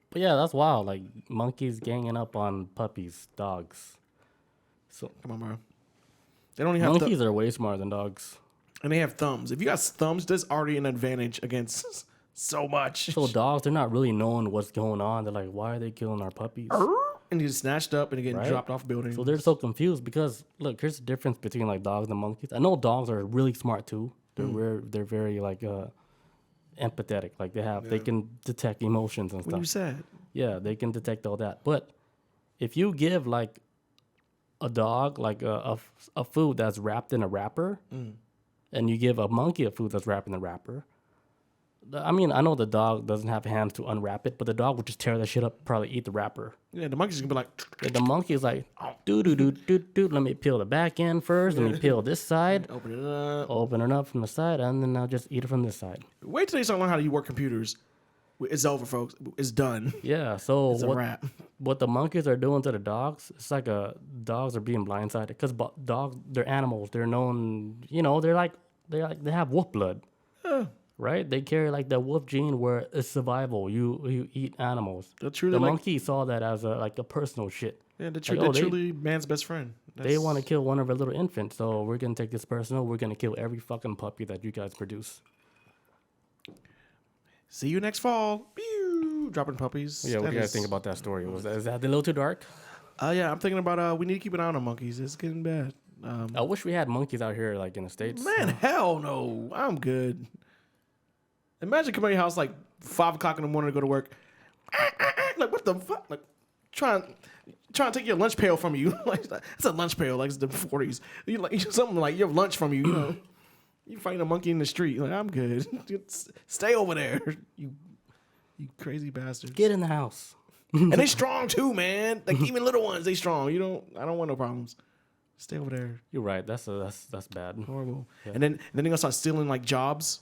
But yeah, that's wild. Like monkeys ganging up on puppies, dogs. So come on, bro. They don't even have monkeys are way smarter than dogs. And they have thumbs. If you got thumbs, there's already an advantage against so much. So dogs, they're not really knowing what's going on. They're like, why are they killing our puppies? And he's snatched up and they're getting dropped off buildings. So they're so confused because look, here's the difference between like dogs and monkeys. I know dogs are really smart too. They're very like empathetic. Like they can detect emotions and stuff. When you sad. Yeah, they can detect all that. But if you give like a dog like a food that's wrapped in a wrapper, and you give a monkey a food that's wrapped in a wrapper, I mean, I know the dog doesn't have hands to unwrap it, but the dog would just tear that shit up, probably eat the wrapper. Yeah, the monkey's gonna be like... The monkey's like, do. Let me peel the back end first. Let me peel this side. Open it up from the side, and then I'll just eat it from this side. Wait till they start learning how to work computers. It's over, folks. It's done. Yeah, so it's a wrap. what the monkeys are doing to the dogs, it's like dogs are being blindsided because dogs, they're animals. They're known, they have wolf blood, right? They carry like the wolf gene where it's survival. You eat animals. They're truly The like, monkey saw that as a personal shit. yeah, they're, Like, they're truly man's best friend. They want to kill one of our little infants, so we're gonna take this personal. We're gonna kill every fucking puppy that you guys produce. See you next fall. Pew! Dropping puppies. Yeah, what do you guys think about that story? Is that a little too dark? Yeah, I'm thinking about we need to keep an eye on monkeys. It's getting bad. I wish we had monkeys out here, like in the States. Man, hell no. I'm good. Imagine coming to your house like 5 o'clock in the morning to go to work. Like, what the fuck? Like, trying to take your lunch pail from you. Like, that's a lunch pail, like it's the 40s. You like something like you have lunch from you, you know. You fighting a monkey in the street. Like, I'm good. Stay over there. You crazy bastards. Get in the house. And they strong too, man. Like even little ones, they strong. I don't want no problems. Stay over there. You're right. That's bad. Horrible. Yeah. And then they're gonna start stealing like jobs.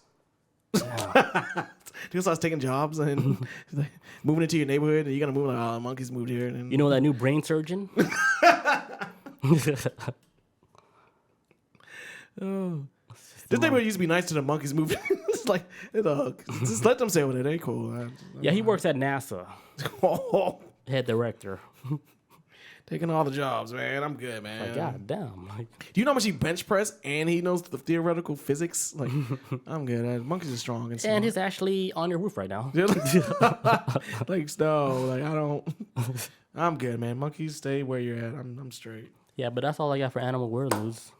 Yeah. They're gonna start taking jobs and like, moving into your neighborhood, and you gotta move like, oh, monkeys moved here. And You know that new brain surgeon? oh. This neighborhood used to be nice to the monkeys moving. It's like, just let them stay over there. They cool. Yeah, he works at NASA. Oh, Head director. taking all the jobs, man. I'm good, man. Like, god damn. Like, Do you know how much he bench press and he knows the theoretical physics? Like, I'm good. Monkeys are strong and smart. and he's actually on your roof right now. Like, no, like I don't. I'm good, man. Monkeys, stay where you're at. I'm straight. Yeah, but that's all I got for animal world news.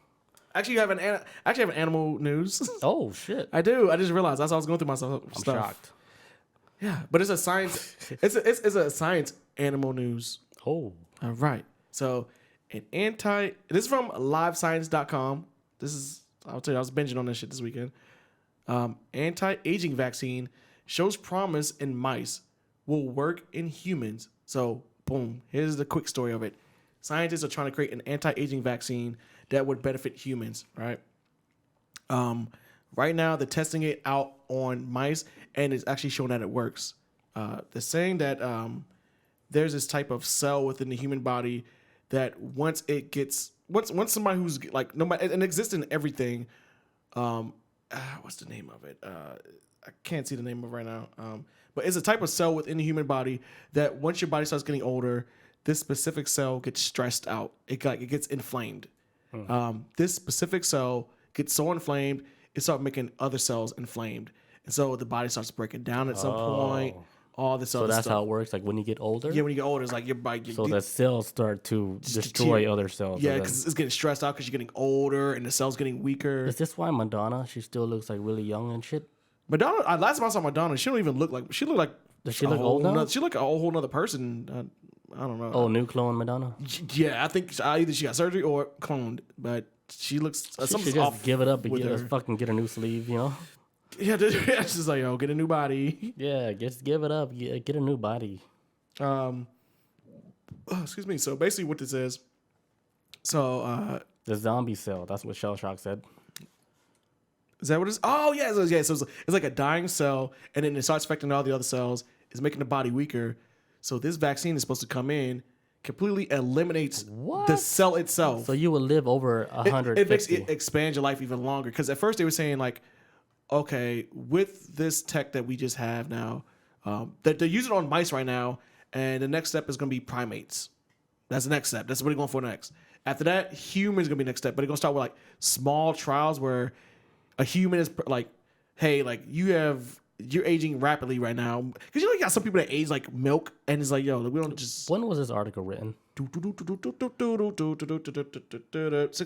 Actually, I have an animal news. Oh shit! I do. I just realized as I was going through my stuff. I'm shocked. Yeah, but it's a science. it's a science animal news. Oh, All right. So, this is from livescience.com. I'll tell you, I was binging on this shit this weekend. Anti-aging vaccine shows promise in mice, will work in humans. So, boom, here's the quick story of it. Scientists are trying to create an anti-aging vaccine that would benefit humans, right? Right now, they're testing it out on mice, and it's actually showing that it works. They're saying that there's this type of cell within the human body that once somebody who's like nobody and exists in everything. What's the name of it? I can't see the name of it right now. But it's a type of cell within the human body that once your body starts getting older, this specific cell gets stressed out. It gets inflamed. This specific cell gets so inflamed, it starts making other cells inflamed, and so the body starts breaking down at some point. All this so other that's stuff. how it works. Like when you get older. Yeah, when you get older, it's like your body. So the cells start to destroy other cells. Yeah, because it's getting stressed out because you're getting older and the cell's getting weaker. Is this why Madonna? She still looks like really young and shit. Madonna. Last time I saw Madonna, she don't even look like. She look like. Does she look old now? She look a whole nother person. I don't know. Oh, new clone Madonna. Yeah, I think either she got surgery or cloned, but she looks. She Something's should off just give it up and with her. get a new sleeve, you know? Yeah, it's just like, yo, get a new body. Yeah, just give it up. Get a new body. Excuse me. So basically, what this is. So the zombie cell. That's what Shell Shock said. Is that what it is? Oh yeah, so it's like a dying cell, and then it starts affecting all the other cells. It's making the body weaker. So this vaccine is supposed to come in, completely eliminates the cell itself. So you will live over 150. It makes it expand your life even longer. Because at first they were saying like, okay, with this tech that we just have now, that they're using it on mice right now, and the next step is going to be primates. That's the next step. That's what they're going for next. After that, humans going to be next step. But they're going to start with like small trials where a human is like, hey, like you're aging rapidly right now. Because you got some people that age like milk, and it's like, yo, we don't just. When was this article written? 6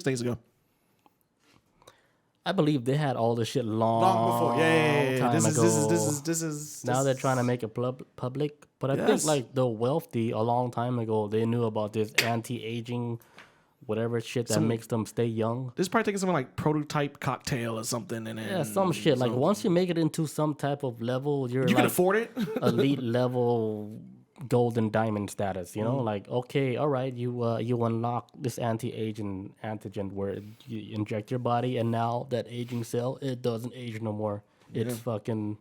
days ago. I believe they had all this shit long before. Yeah. Time This ago. is. Now they're trying to make it public, but I think like the wealthy a long time ago they knew about this anti-aging, whatever shit that makes them stay young. This is probably taking something like prototype cocktail or something, and then some shit. Like once you make it into some type of level, you can afford it. Elite level, golden diamond status. You know, like okay, all right, you unlock this anti-aging antigen where you inject your body, and now that aging cell it doesn't age no more. It's fucking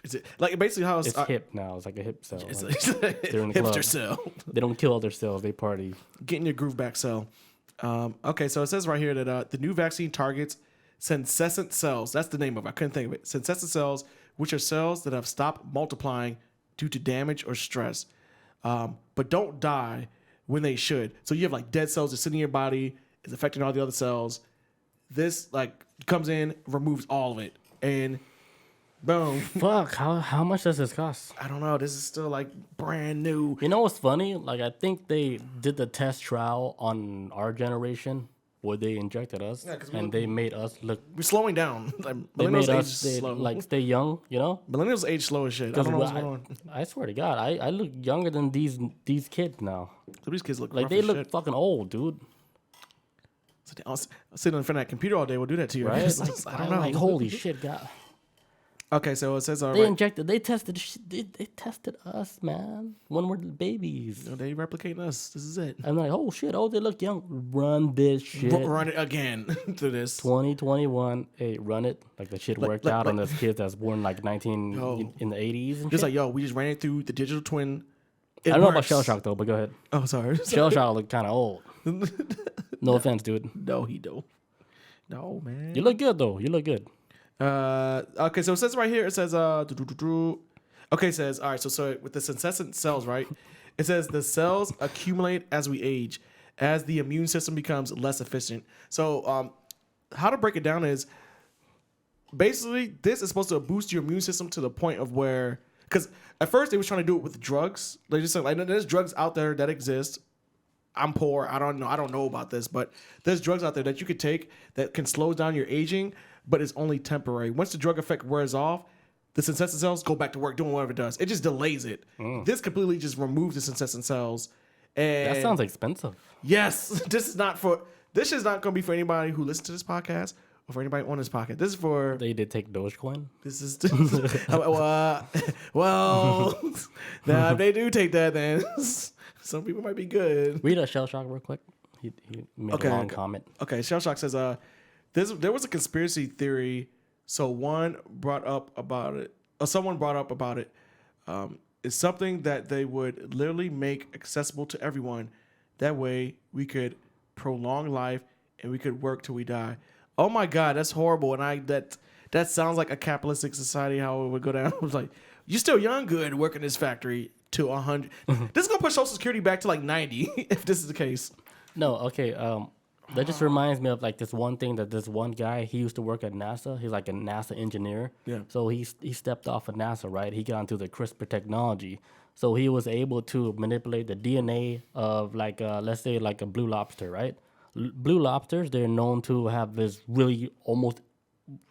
Is it like basically how It's hip now. It's like a hip cell. it's Like, they're in the hipster club. cell. They don't kill other cells. They party. Getting your groove back cell. Okay, so it says right here that the new vaccine targets senescent cells. That's the name of it. I couldn't think of it. Senescent cells, which are cells that have stopped multiplying due to damage or stress, but don't die when they should. So you have like dead cells that sit in your body, is affecting all the other cells. This like comes in, removes all of it, and boom. Fuck. How much does this cost? I don't know. This is still like brand new. You know what's funny? Like I think they did the test trial on our generation where they injected us, and they made us look. We're slowing down. Like, They made millennials age us stay, slow. like stay young. You know. Millennials age slow as shit. I don't know what's going on. I swear to God, I look younger than these kids now. So these kids look Like rough they as look shit. fucking old, dude. I'll sit in front of that computer all day. We'll do that to you. Right? I don't know. Like holy shit, God. Okay, so it says They injected. They tested. They tested us, man. When we're babies. they replicating us. This is it. I'm like, oh shit. Oh, they look young. Run this shit. Run it again through this. 2021. Hey, run it. Like the shit worked out on this kid that's born like 19 in the 80s. And Just shit. like, yo, we just ran it through the digital twin. It I don't know about works. shell shock though, but go ahead. Oh, sorry. Shell shock look kind of old. No offense, dude. No, he don't. No, man. You look good though. You look good. Okay, so it says right here, it says, okay, it says, all right, so with the senescent cells, right? It says the cells accumulate as we age, as the immune system becomes less efficient. So, how to break it down is basically this is supposed to boost your immune system to the point of where, because at first they was trying to do it with drugs. They just said, like, there's drugs out there that exist. I'm poor. I don't know about this, but there's drugs out there that you could take that can slow down your aging, but it's only temporary. Once the drug effect wears off, the senescent cells go back to work doing whatever it does. It just delays it. This completely just removes the senescent cells. And That sounds expensive. yes, this is not going to be for anybody who listens to this podcast or for anybody on this podcast. This is for They did take Dogecoin. this is well, now if they do take that, then some people might be good. Read a shell shock real quick. He made a long comment. Okay, Shell Shock says, there was a conspiracy theory. So someone brought up about it. It's something that they would literally make accessible to everyone. That way we could prolong life and we could work till we die. Oh my God, that's horrible. And that sounds like a capitalistic society, how it would go down. It was like, you're still young, good, working this factory to 100. This is going to push Social Security back to like 90 if this is the case. No, okay. That just reminds me of like this one thing that this one guy, he used to work at NASA. He's like a NASA engineer. Yeah. So he stepped off of NASA, right? He got into the Crispr technology. So he was able to manipulate the DNA of like, let's say like a blue lobster, right? Blue lobsters, they're known to have this really almost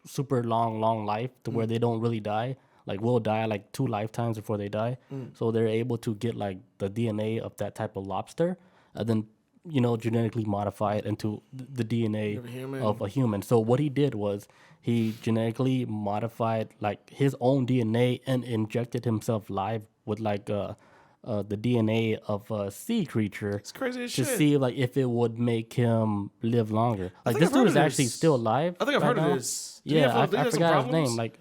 super long life to where they don't really die. Like will die like 2 lifetimes before they die. So they're able to get like the DNA of that type of lobster and then, genetically modify it into the DNA of a human. So what he did was he genetically modified like his own DNA and injected himself live with like the DNA of a sea creature. It's crazy as to shit. see like if it would make him live longer. Like think this I've heard dude is of actually this. still alive. I think I've right heard now. of this. Did he Yeah, have- did he I have some forgot his problems? name. Like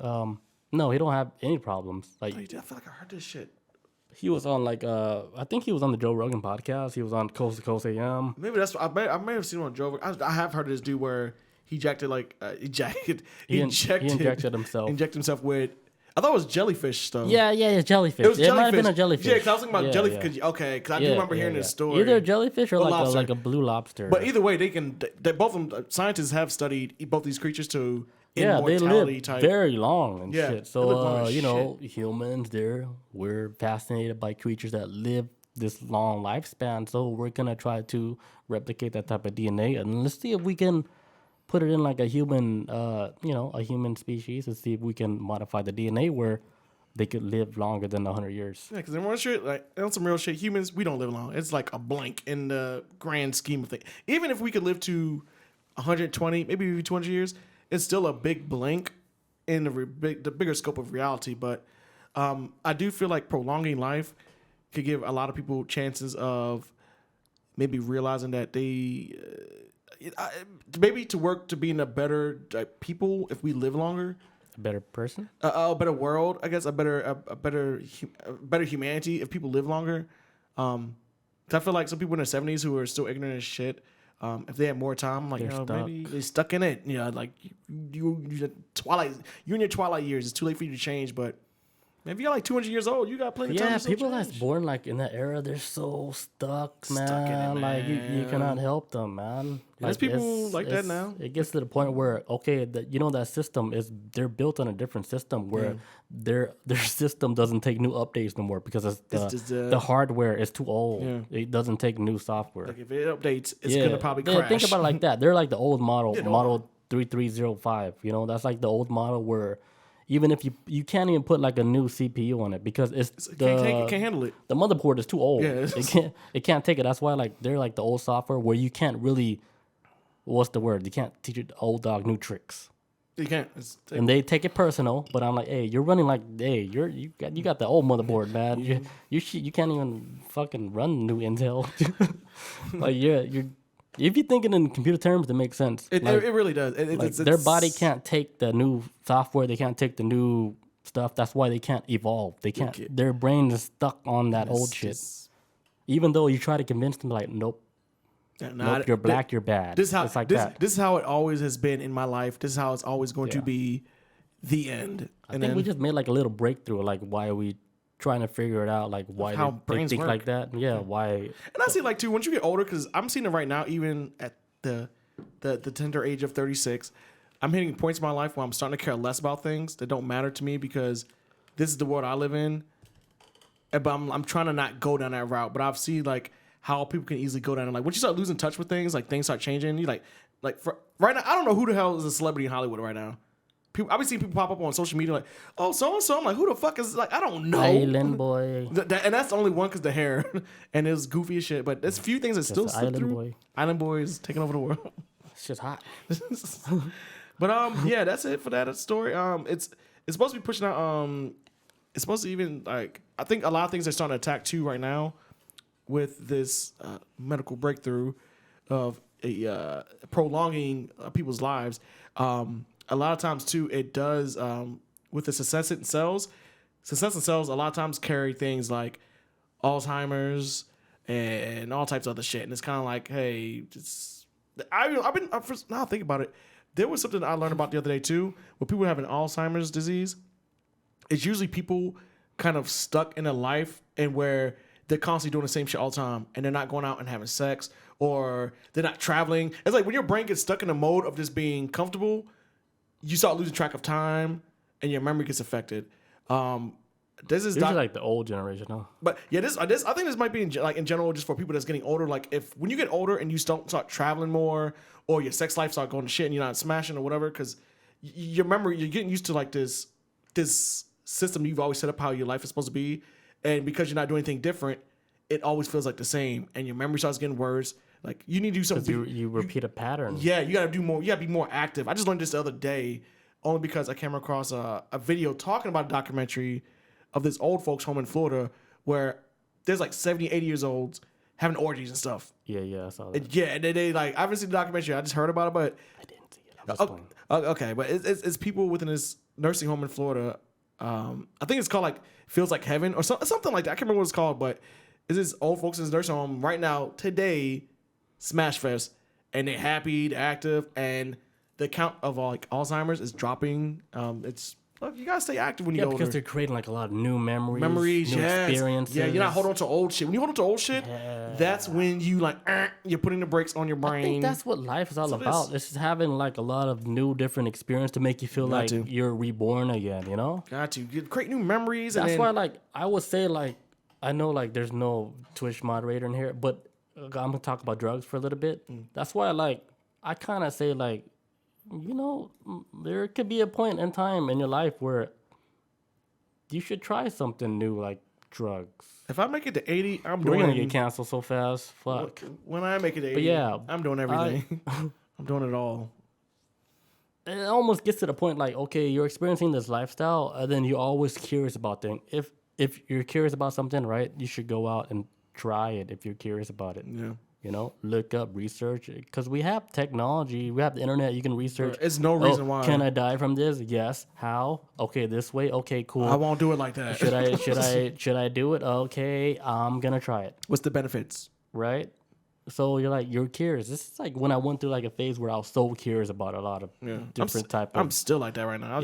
no, he don't have any problems. Like I feel like I heard this shit. he was on like I think he was on the Joe Rogan podcast. He was on Coast to Coast AM. Maybe that's I may have seen him on Joe Rogan. I have heard of this dude where he injected He injected himself. Injected himself with. I thought it was jellyfish stuff. Yeah, jellyfish. It was It might have jellyfish. been a jellyfish. Yeah, because I was thinking about Yeah, jellyfish. yeah. Because I do remember hearing this story. Either a jellyfish or Or like lobster. a blue lobster. But either way, they both of them. Scientists have studied both these creatures to they immortality live type. very long and Yeah, shit. they live long So as humans, we're fascinated by creatures that live this long lifespan. So we're gonna try to replicate that type of DNA and let's see if we can put it in like a human, a human species, and see if we can modify the DNA where they could live longer than 100 years. Yeah, because in one shit, like on some real shit, humans we don't live long. It's like a blank in the grand scheme of things. Even if we could live to 120, maybe even 200 years, it's still a big blank in the bigger scope of reality. But I do feel like prolonging life could give a lot of people chances of maybe realizing that they maybe to work to being a better people if we live longer. A better person? A better world, I guess, a better humanity if people live longer. 'Cause I feel like some people in their 70s who are still ignorant as shit, if they had more time, like, maybe they're stuck in it. You know, like you're in your twilight years. It's too late for you to change, but maybe you're like 200 years old. You got plenty of time. Yeah, to people change. that's born like in that era, they're so stuck, man. In it, Like you man. cannot help them, man. There's Like, people like that now. It gets to the point where that system they're built on a different system where their system doesn't take new updates no more because the hardware is too old. Yeah. It doesn't take new software. Like if it updates, it's gonna probably crash. Think about it like that. They're like the old model, Yeah, model 3305. You know, that's like the old model where even if you can't even put like a new CPU on it because can't handle it. The motherboard is too old. Yeah, it can't take it. That's why like they're like the old software where you can't really, what's the word? You can't teach the old dog new tricks. You can't. And they take it personal, but I'm like, hey, you're running like, hey, you got the old motherboard, man. You can't even fucking run new Intel. Like you're. If you're thinking in computer terms, it makes sense. It really does. Their body can't take the new software. They can't take the new stuff. That's why they can't evolve. They can't. Okay. Their brain is stuck on that old shit. Even though you try to convince them, like, nope, nope, you're black, you're bad. This is how it always has been in my life. This is how it's always going to be. The end. I think we just made like a little breakthrough. Like, why are we trying to figure it out, like why they think work. Like that. Yeah, why? And I see like too, once you get older, because I'm seeing it right now, even at the tender age of 36, I'm hitting points in my life where I'm starting to care less about things that don't matter to me because this is the world I live in. But I'm trying to not go down that route. But I've seen like how people can easily go down and like once you start losing touch with things, like things start changing. You like for right now, I don't know who the hell is a celebrity in Hollywood right now. I've been seeing people pop up on social media like, oh, so-and-so. I'm like, who the fuck is, like, I don't know. Island boy. And that's the only one because the hair. And it was goofy as shit. But there's a few things that still slip through. Boy. Island boy is taking over the world. It's just hot. But, yeah, that's it for that story. It's supposed to be pushing out, it's supposed to even, like, I think a lot of things are starting to attack, too, right now with this medical breakthrough of prolonging people's lives. A lot of times, too, it does, with the senescent cells, a lot of times carry things like Alzheimer's and all types of other shit. And it's kind of like, hey, now I think about it, there was something I learned about the other day, too, where people having Alzheimer's disease. It's usually people kind of stuck in a life and where they're constantly doing the same shit all the time and they're not going out and having sex or they're not traveling. It's like when your brain gets stuck in the mode of just being comfortable, you start losing track of time and your memory gets affected. This is like the old generation, huh? But yeah, I think this might be in general just for people that's getting older. Like if when you get older and you don't start traveling more or your sex life start going to shit and you're not smashing or whatever, because your memory, you're getting used to like this system you've always set up how your life is supposed to be, and because you're not doing anything different, it always feels like the same, and your memory starts getting worse. Like you need to do something. You repeat a pattern. Yeah, you gotta do more. You gotta be more active. I just learned this the other day, only because I came across a video talking about a documentary of this old folks home in Florida where there's like 70, 80 years olds having orgies and stuff. Yeah, I saw that. And they like I haven't seen the documentary. I just heard about it, but I didn't see it. Okay, but it's people within this nursing home in Florida. I think it's called like Feels Like Heaven or something like that. I can't remember what it's called, but it's this old folks in this nursing home right now today. Smash Fest, and they're happy, they're active, and the count of like Alzheimer's is dropping. It's look, you gotta stay active when you get older. Because they're creating like a lot of new memories, new experiences. Yeah, you're not holding on to old shit. When you hold on to old shit, that's when you like you're putting the brakes on your brain. I think that's what life is all about. It's just having like a lot of new, different experience to make you feel like you're reborn again. You know, got to create new memories. That's why, like, I would say, like, I know like there's no Twitch moderator in here, but I'm gonna talk about drugs for a little bit. That's why, like, I kind of say, like, you know, there could be a point in time in your life where you should try something new, like drugs. If I make it to 80, We're gonna get canceled so fast. Fuck. When I make it to 80, but yeah, I'm doing everything. I'm doing it all. It almost gets to the point, like, okay, you're experiencing this lifestyle, and then you're always curious about things. If you're curious about something, right, you should go out and try it if you're curious about it. Yeah. look up, research, because we have technology, we have the internet. You can research. It's no reason why. Can I die from this? Yes. How? Okay, this way. Okay, cool. I won't do it like that. Should I do it? Okay, I'm gonna try it. What's the benefits? Right. So you're curious. This is like when I went through like a phase where I was so curious about a lot of different type of. I'm still like that right now.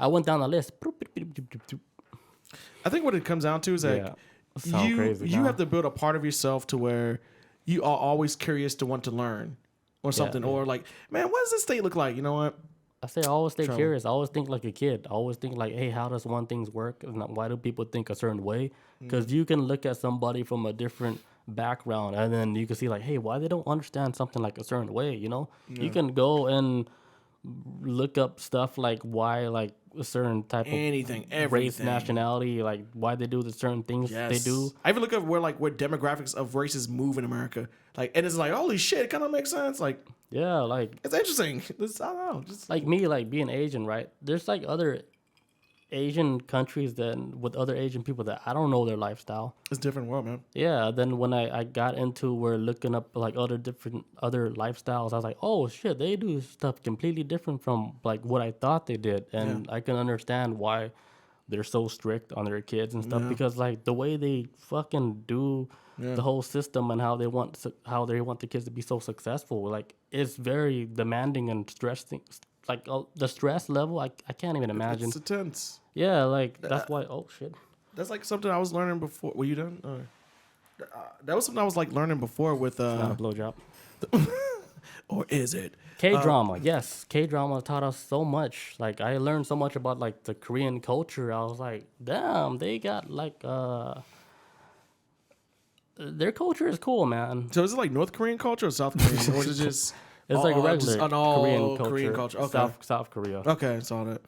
I went down the list. I think what it comes down to is like you have to build a part of yourself to where you are always curious to want to learn or something, or like, man, what does this state look like? You know what? I say I always stay curious. I always think like a kid. I always think like, hey, how does one thing work? And why do people think a certain way? Because you can look at somebody from a different background and then you can see like, hey, why they don't understand something like a certain way, You can go and look up stuff like why like a certain type of race, nationality, like why they do the certain things they do. I even look up where demographics of races move in America, like, and it's like, holy shit, it kind of makes sense. Like, yeah, like it's interesting. I don't know, just like me, like being Asian, right? There's like other Asian countries with other Asian people that I don't know their lifestyle. It's a different world, man. Yeah. Then when I got into looking up like other lifestyles, I was like, oh shit, they do stuff completely different from like what I thought they did, and I can understand why they're so strict on their kids and stuff because like the way they fucking do the whole system and how they want the kids to be so successful, like it's very demanding and stressing. Like the stress level, I can't even imagine. It's intense. Yeah, like that's why. Oh shit. That's like something I was learning before. Were you done? That was something I was like learning before with. Not a blowjob. Or is it? K-drama, yes. K-drama taught us so much. Like I learned so much about like the Korean culture. I was like, damn, they got like their culture is cool, man. So is it like North Korean culture or South Korean, or is it just? It's like a regular Korean culture. Okay. South Korea. Okay, saw that.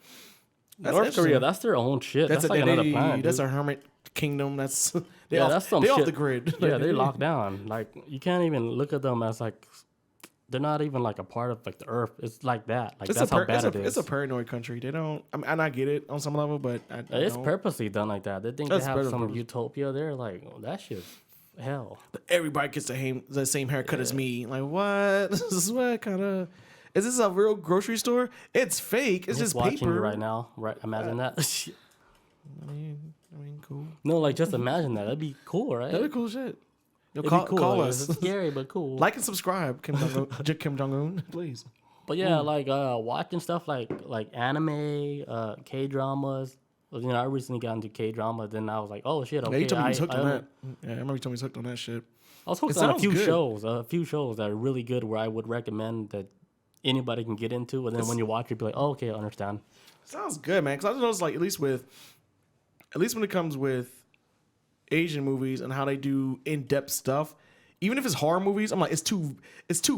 North Korea, that's their own shit. That's like another planet. That's a hermit kingdom. That's that's some shit. Off the grid. Yeah, they locked down. Like you can't even look at them as like they're not even like a part of like the earth. It's like that. Like that's how bad it is. It's a paranoid country. They don't. I mean, and I get it on some level, but it's purposely done like that. They think they have some utopia. They're like, oh, that shit's hell. Everybody gets the same haircut as me. Like what? This is what kind of. Is this a real grocery store? It's fake. It's just watching paper you right now. Right? Imagine that. I mean, cool. No, like just imagine that. That'd be cool, right? That'd be cool shit. Call us. It's scary, but cool. Like and subscribe, Kim Jong-un, please. But yeah, like watching stuff like anime, K-dramas. I recently got into K-drama. Then I was like, oh shit, okay. Yeah, you told me you was hooked on that. Yeah, I remember you told me you was hooked on that shit. I was hooked on a few shows that are really good where I would recommend that anybody can get into. And then when you watch it, be like, oh, okay, I understand. Sounds good, man. Because I noticed, like, at least when it comes with Asian movies and how they do in-depth stuff, even if it's horror movies, I'm like, it's too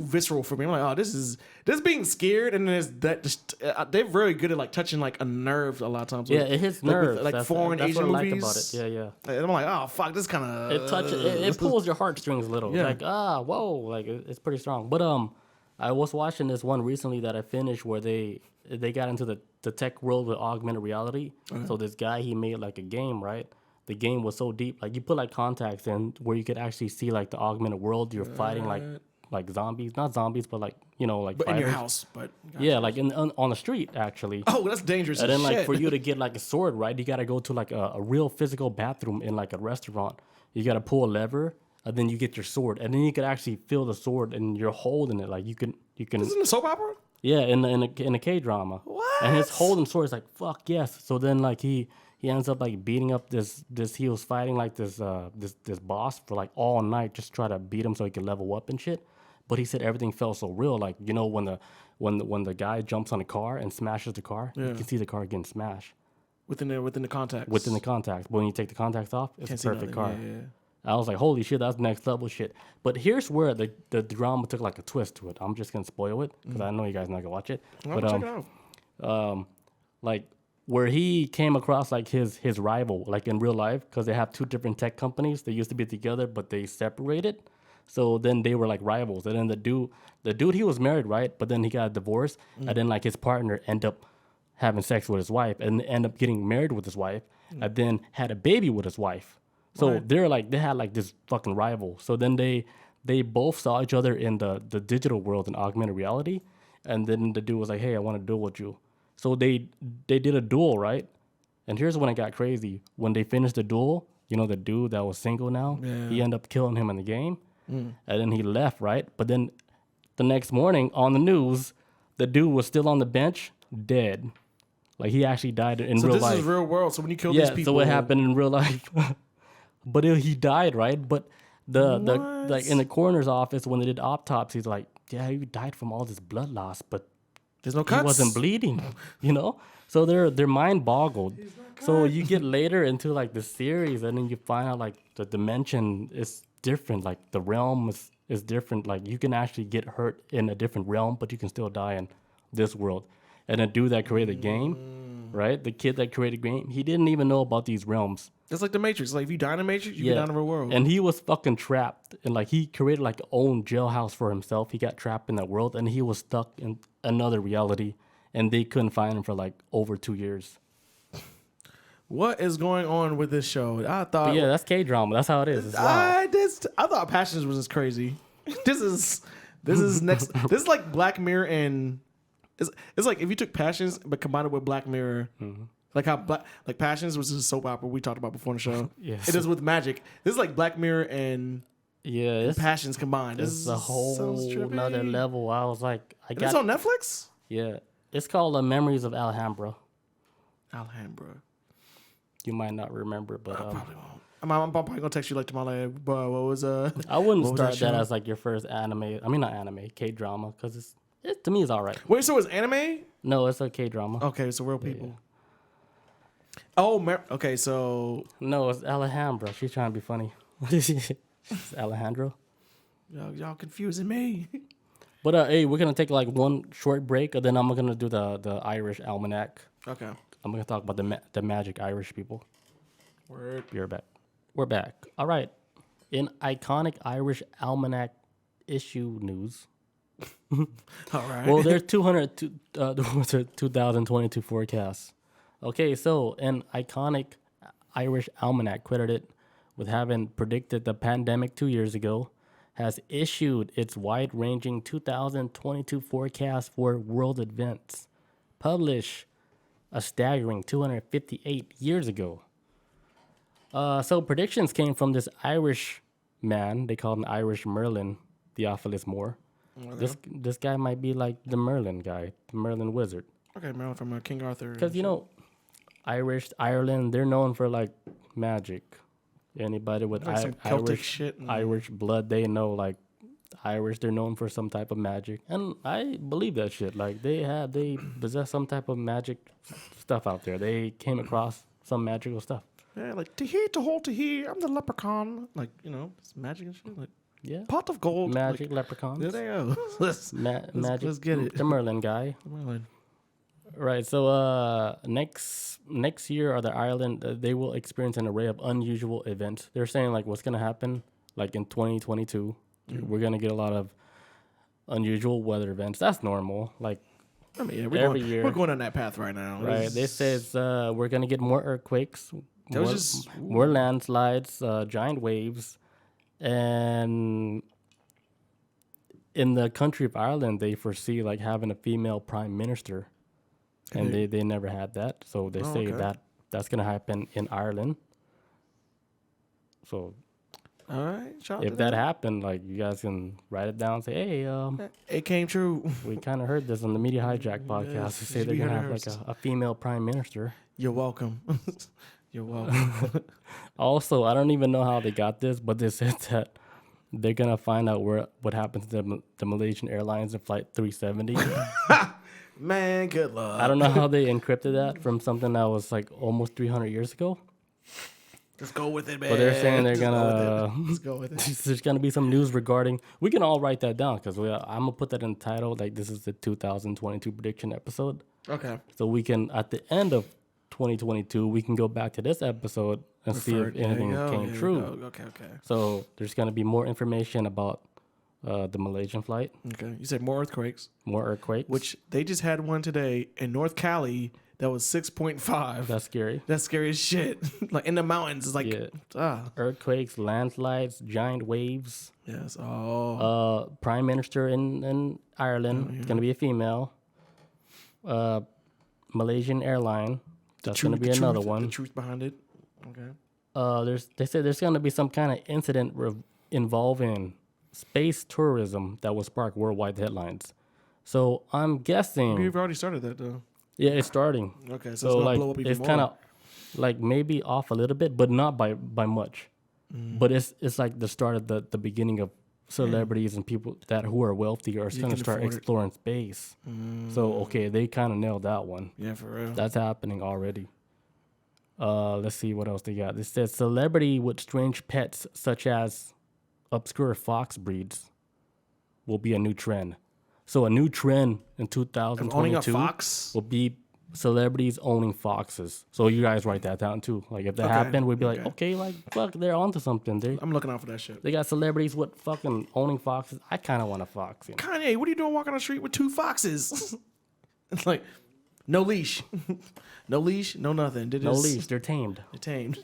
visceral for me. I'm like, oh, this being scared, and then there's that. They're very good at like touching like a nerve a lot of times. Yeah, it hits nerves. Like foreign Asian movies. Like about it. Yeah. And I'm like, oh fuck, this kind of it touches. It pulls your heartstrings a little. Yeah. Like whoa, like it's pretty strong. But I was watching this one recently that I finished where they got into the tech world with augmented reality. Okay. So this guy, he made like a game, right? The game was so deep, like you put like contacts in where you could actually see like the augmented world. You're fighting like zombies, not zombies, but like like. But in your house, but yeah, like on the street actually. Oh, that's dangerous. And then like for you to get like a sword, right? You got to go to like a real physical bathroom in like a restaurant. You got to pull a lever, and then you get your sword, and then you could actually feel the sword, and you're holding it like you can. This isn't a soap opera. Yeah, in a K-drama. What? And his holding sword is like fuck yes. So then like he ends up like beating up this. He was fighting like this boss for like all night, just try to beat him so he could level up and shit. But he said everything felt so real. Like when the guy jumps on a car and smashes the car, you can see the car getting smashed within the contacts. Within the contacts. When you take the contacts off, it's a perfect car. Yeah. I was like, holy shit, that's next level shit. But here's where the drama took like a twist to it. I'm just gonna spoil it because I know you guys not gonna watch it. But check it out. Like where he came across like his rival, like in real life, because they have two different tech companies. They used to be together, but they separated. So then they were like rivals. And then the dude he was married, right? But then he got divorced, and then like his partner ended up having sex with his wife, and end up getting married with his wife, and then had a baby with his wife. So Right. they had like this fucking rival. So then they both saw each other in the digital world in augmented reality, and then the dude was like, "Hey, I want to duel with you." So they did a duel, right? And here's when it got crazy. When they finished the duel, the dude that was single now, he ended up killing him in the game, and then he left, right? But then the next morning on the news, the dude was still on the bench, dead. Like he actually died in So real this life. is real world. So when you kill these Yeah, people, so it happened in real life. But he died, right? But the like in the coroner's office when they did autopsies, like, yeah, he died from all this blood loss, but there's no he cuts. wasn't bleeding, So they're mind boggled. So you get later into like the series, and then you find out like the dimension is different. Like the realm is different. Like you can actually get hurt in a different realm, but you can still die in this world. And the dude that created the game, right? The kid that created the game, he didn't even know about these realms. It's like the Matrix. Like if you die in the Matrix, you get down in the real world. And he was fucking trapped. And like he created like own jailhouse for himself. He got trapped in that world and he was stuck in another reality. And they couldn't find him for like over 2 years. What is going on with this show? I thought. But yeah, that's K-drama. That's how it is. It's wild. I thought Passions was just crazy. This is next. This is like Black Mirror and it's like if you took Passions but combined it with Black Mirror. Like how Passions was a soap opera we talked about before in the show. Yes. It is with magic. This is like Black Mirror and It's Passions combined. This is a whole another level. I was like, it's on Netflix? Yeah. It's called Memories of Alhambra. Alhambra. You might not remember, but Probably won't. I'm probably gonna text you like tomorrow. Like, bro, what was I wouldn't what was start that that show? as like your first anime. I mean, not anime, K-drama, because it to me is all right. Wait, so it's anime? No, it's a K-drama. Okay, so real people. Oh, okay, so No, it's Alhambra. She's trying to be funny. It's Alejandro. y'all confusing me. But hey, we're gonna take like one short break, and then I'm gonna do the Irish almanac. Okay. I'm gonna talk about the magic Irish people. Word. We're back. All right. In iconic Irish almanac issue news. All right. Well, there's 2022 forecasts. Okay, so an iconic Irish almanac credited with having predicted the pandemic 2 years ago has issued its wide-ranging 2022 forecast for world events, published a staggering 258 years ago. So predictions came from this Irish man. They call him Irish Merlin, Theophilus Moore. Okay. This guy might be like the Merlin guy, the Merlin wizard. Okay, Merlin from King Arthur. Because, Ireland, they're known for, like, magic. Anybody with Like some Celtic shit. Irish blood, they know, like, Irish, they're known for some type of magic. And I believe that shit. Like, they possess some type of magic stuff out there. They came across some magical stuff. Yeah, like, to hold to here, I'm the leprechaun. Like, it's magic and shit. Like, Yeah. pot of gold. Magic like, leprechauns. there they go. Magic. let's get it. The Merlin guy. Merlin. Right. So next year, or the Ireland, they will experience an array of unusual events. They're saying like what's gonna happen, like in 2022, we're gonna get a lot of unusual weather events. That's normal. Like I mean, yeah, every year, we're going on that path right now. right? They says we're gonna get more earthquakes, That was more landslides, giant waves, and in the country of Ireland, they foresee like having a female prime minister. And they never had that, so they say that's gonna happen in Ireland. So, all right. if that happened, like you guys can write it down. And say, hey, it came true. we kind of heard this on the Media Hijack podcast. Yes, They say they're gonna have like a female prime minister. You're welcome. You're welcome. Also, I don't even know how they got this, but they said that they're gonna find out what happened to the Malaysian Airlines in Flight 370. Man, good luck. I don't know how they encrypted that from something that was like almost 300 years ago. Let's go with it, man. But they're saying they're Just gonna. Let's go with it. There's gonna be some news regarding. We can all write that down because I'm gonna put that in the title. Like this is the 2022 prediction episode. Okay. So we can at the end of 2022 we can go back to this episode and see if anything came true. Okay. So there's gonna be more information about the Malaysian flight. Okay. You said more earthquakes. More earthquakes. Which they just had one today in North Cali. that was 6.5. That's scary. That's scary as shit. Like in the mountains, it's like Earthquakes, landslides, giant waves. yes. Prime Minister in Ireland. It's gonna be a female. Malaysian airline. That's gonna be another one. The truth behind it. Okay. They said there's gonna be some kind of incident involving space tourism that will spark worldwide headlines. So I'm guessing. We've already started that though. Yeah, it's starting. Okay, so it's So gonna like blow up even it's more. kind of like maybe off a little bit, but not by much. But it's like the start of the beginning of celebrities and people who are wealthy are going to start exploring space. So okay, they kind of nailed that one. Yeah, for real. That's happening already. Let's see what else they got. It says celebrity with strange pets such as obscure fox breeds will be a new trend. So a new trend in 2022 owning a fox will be celebrities owning foxes. So you guys write that down too. Like if that happened, we'd be like, okay, like fuck, they're onto something. I'm looking out for that shit. They got celebrities with fucking owning foxes. I kind of want a fox. You know? Kanye, what are you doing walking on the street with 2 foxes? It's like no leash, no leash, no nothing. No leash. They're tamed. They're tamed.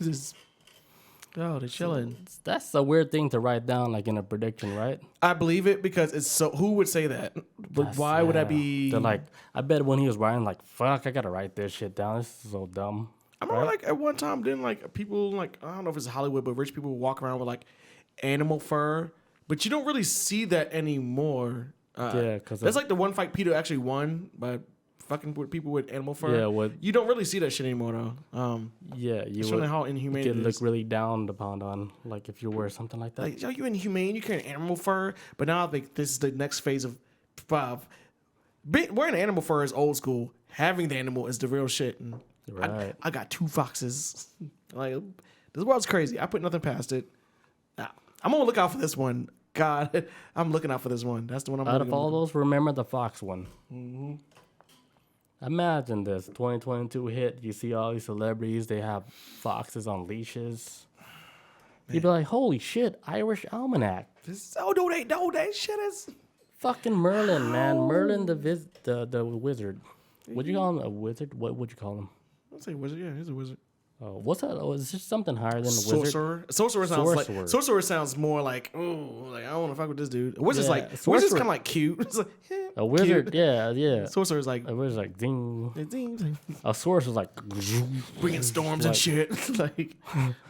They're chilling. That's a weird thing to write down, like in a prediction, right? I believe it because it's so. Who would say that? But why would that be? They're like, I bet when he was writing, like, fuck, I gotta write this shit down. This is so dumb. I remember, like at one time, didn't like people like I don't know if it's Hollywood, but rich people would walk around with like animal fur, but you don't really see that anymore. Yeah, because that's like the one fight Peter actually won by fucking with people with animal fur. Yeah, you don't really see that shit anymore though. Yeah, you would. How inhumane it look really down upon on, like if you wear something like that. Like, yo, you inhumane? You carry animal fur, but now I think this is the next phase of wearing animal fur is old school. Having the animal is the real shit. And right. I got 2 foxes. Like this world's crazy. I put nothing past it. I'm gonna look out for this one. God, I'm looking out for this one. That's the one I'm. Out of all those, remember the fox one. Mm-hmm. Imagine this 2022 hit. You see all these celebrities. They have foxes on leashes. Man. You'd be like, "Holy shit, Irish Almanac!" No, that shit is fucking Merlin, man. Merlin the wizard. Would you call him a wizard? What would you call him? I'd say wizard. Yeah, he's a wizard. Oh, what's that? Oh, is there something higher than a wizard? Sorcerer sounds more like, oh, like I don't want to fuck with this dude. A wizard's wizard's kind of like cute. It's like, a wizard, cute. yeah. Sorcerer's like a wizard's like ding. Ding. A sorcerer's like bringing storms and shit. Like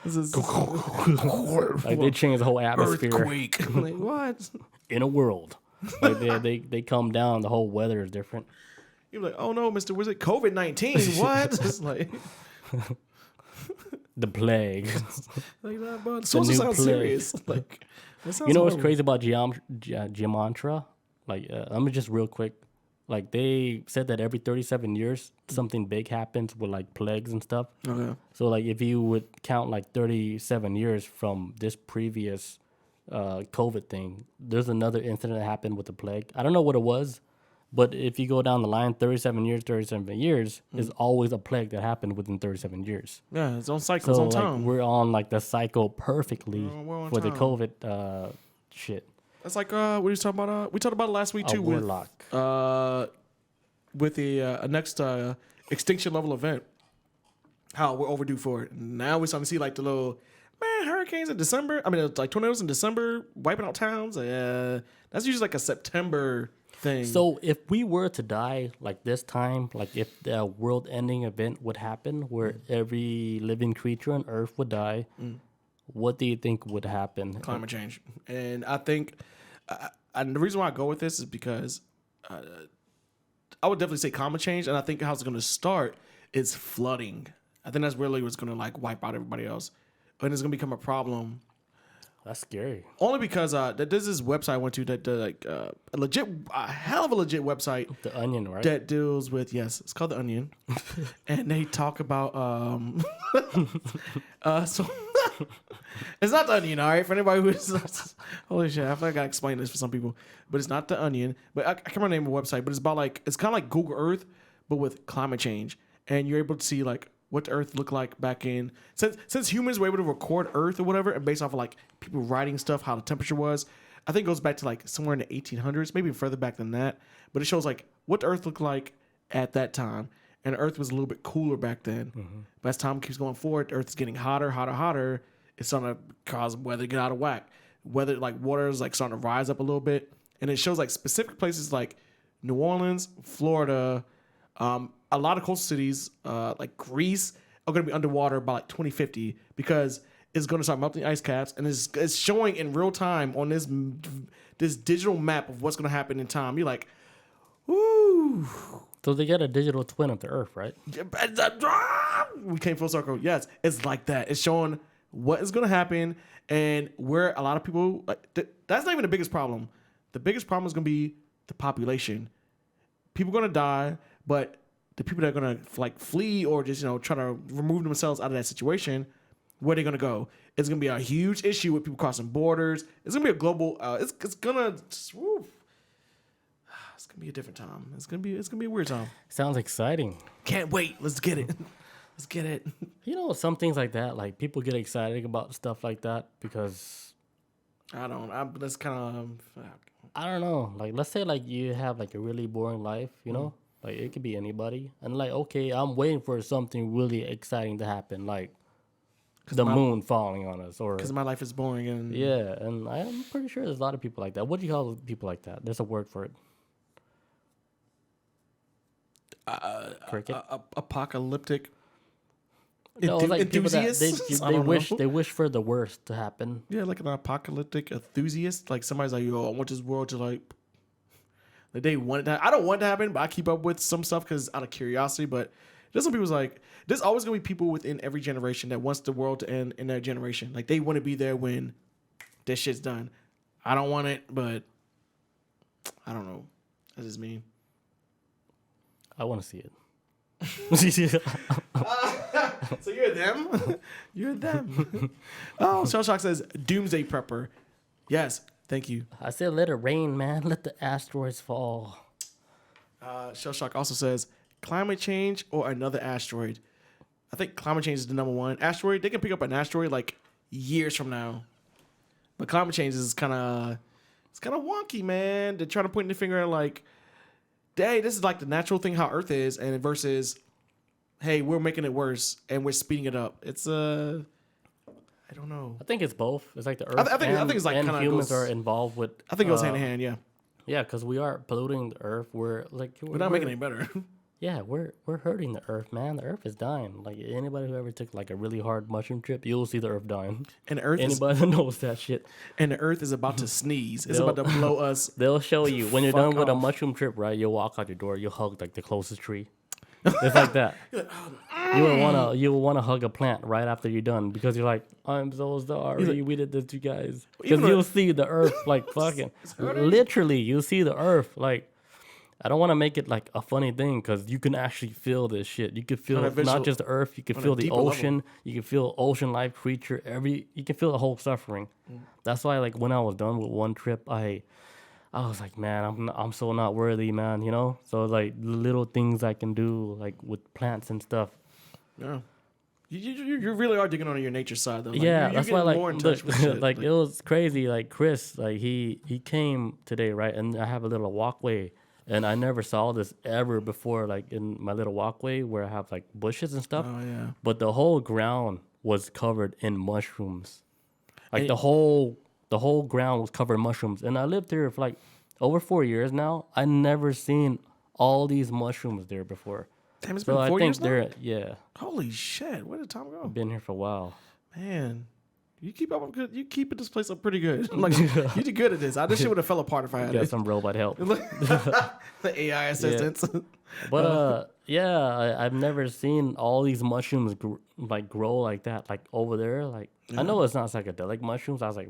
this is like they change the whole atmosphere. Earthquake. Like what? In a world, like they come down. The whole weather is different. You're like, oh no, Mr. Wizard, COVID-19. What? It's like. The plague. Like that, but sounds plague. serious. Like, you know what's crazy about Geomantra? Like, let me just real quick. Like, they said that every 37 years, something big happens with like plagues and stuff. Okay. So, like, if you would count like 37 years from this previous COVID thing, there's another incident that happened with the plague. I don't know what it was. But if you go down the line, 37 years is always a plague that happened within 37 years. Yeah, it's on cycle, it's on time. We're on like the cycle perfectly for the COVID shit. That's like what are you talking about? We talked about it last week too with the next extinction level event. How we're overdue for it. Now we're starting to see like the little hurricanes in December. I mean, like tornadoes in December wiping out towns. That's usually like a September thing. So if we were to die like this time, like if the world-ending event would happen where every living creature on Earth would die, what do you think would happen? Climate change. And I think, and the reason why I go with this is because I would definitely say climate change, and I think how it's going to start is flooding. I think that's really what's going to like wipe out everybody else, and it's going to become a problem. That's scary. Only because there's this website I went to that a hell of a legit website. The Onion, right? That deals with it's called The Onion, and they talk about so it's not The Onion, all right. For anybody who's holy shit, I feel like I gotta explain this for some people, but it's not The Onion. But I can't remember the name of the website, but it's about like it's kind of like Google Earth, but with climate change, and you're able to see like what the Earth looked like back in since humans were able to record Earth or whatever, and based off of like people writing stuff, how the temperature was. I think it goes back to like somewhere in the 1800s, maybe further back than that. But it shows like what the Earth looked like at that time, and the Earth was a little bit cooler back then. But as time keeps going forward, the Earth is getting hotter, hotter, hotter. It's starting to cause weather to get out of whack. Weather, like water is like starting to rise up a little bit, and it shows like specific places like New Orleans, Florida, a lot of coastal cities like Greece are going to be underwater by like 2050 because it's going to start melting ice caps, and it's showing in real time on this digital map of what's going to happen in time. You're like, woo. So they get a digital twin of the Earth, right? We came full circle. Yes, it's like that. It's showing what is going to happen and where a lot of people. That's not even the biggest problem. The biggest problem is going to be the population. People are going to die, but the people that are going to like flee or just try to remove themselves out of that situation, where they're going to go? It's going to be a huge issue with people crossing borders. It's going to be a global. It's going to. It's gonna be a different time. It's gonna be a weird time. Sounds exciting. Can't wait. Let's get it. Let's get it. Some things like that, like people get excited about stuff like that because that's kind of. I don't know. Like, let's say like you have like a really boring life, like it could be anybody, and like okay, I'm waiting for something really exciting to happen, like the moon falling on us, or because my life is boring and yeah, and I'm pretty sure there's a lot of people like that. What do you call people like that? There's a word for it. Cricket. Apocalyptic. No, it's like people that enthusiasts. they wish for the worst to happen. Yeah, like an apocalyptic enthusiast. Like somebody's like, "Yo, I want this world to like." They want it to. I don't want it to happen, but I keep up with some stuff because out of curiosity. But there's some people's like, there's always gonna be people within every generation that wants the world to end in their generation. Like they want to be there when this shit's done. I don't want it, but I don't know. That's just me. I want to see it. So you're them? You're them. Oh, Shell Shock says Doomsday Prepper. Yes, thank you. I said let it rain, man. Let the asteroids fall. Shell Shock also says climate change or another asteroid. I think climate change is the number one. Asteroid, they can pick up an asteroid like years from now. But climate change is kind of wonky, man. They're trying to point the finger at like, hey, this is like the natural thing how Earth is, and versus, hey, we're making it worse and we're speeding it up. It's I don't know. I think it's both. It's like the Earth I think it's like and kinda humans goes- are involved with. I think it goes hand in hand. Yeah, Yeah, because we are polluting the Earth. We're not making it any better. Yeah, we're hurting the Earth, man. The Earth is dying. Like anybody who ever took like a really hard mushroom trip, you'll see the Earth dying. And the Earth anybody who knows that shit. And the Earth is about to sneeze. It's about to blow us. They'll show you when you're done with a off. mushroom trip, right? You'll walk out your door. You'll hug like the closest tree. It's like that. You will wanna hug a plant right after you're done because you're like, I'm so sorry we did this to you guys. Because you'll see the Earth like fucking literally. You'll see the Earth like. I don't want to make it like a funny thing because you can actually feel this shit. You can feel not just the Earth. You can feel the ocean. Level. You can feel ocean life creature. You can feel the whole suffering. That's why like when I was done with one trip, I was like, man, I'm so not worthy, man. So like little things I can do like with plants and stuff. Yeah. You really are digging on your nature side though. Like, yeah, you're that's why like more in touch with shit. like it was crazy. Like Chris, like he came today, right? And I have a little walkway. And I never saw this ever before, like in my little walkway where I have like bushes and stuff. Oh yeah. But the whole ground was covered in mushrooms. Like the whole ground was covered in mushrooms. And I lived here for like over 4 years now. I never seen all these mushrooms there before. Damn, it's been 4 years now? Yeah. Holy shit! Where did time go? I've been here for a while. Man. You keep up good. You keeping this place up pretty good. Like you did good at this. This shit would have fell apart if I had Got it. some robot help. The AI assistants. But I've never seen all these mushrooms grow like that, like over there. Like I know it's not psychedelic mushrooms. I was like,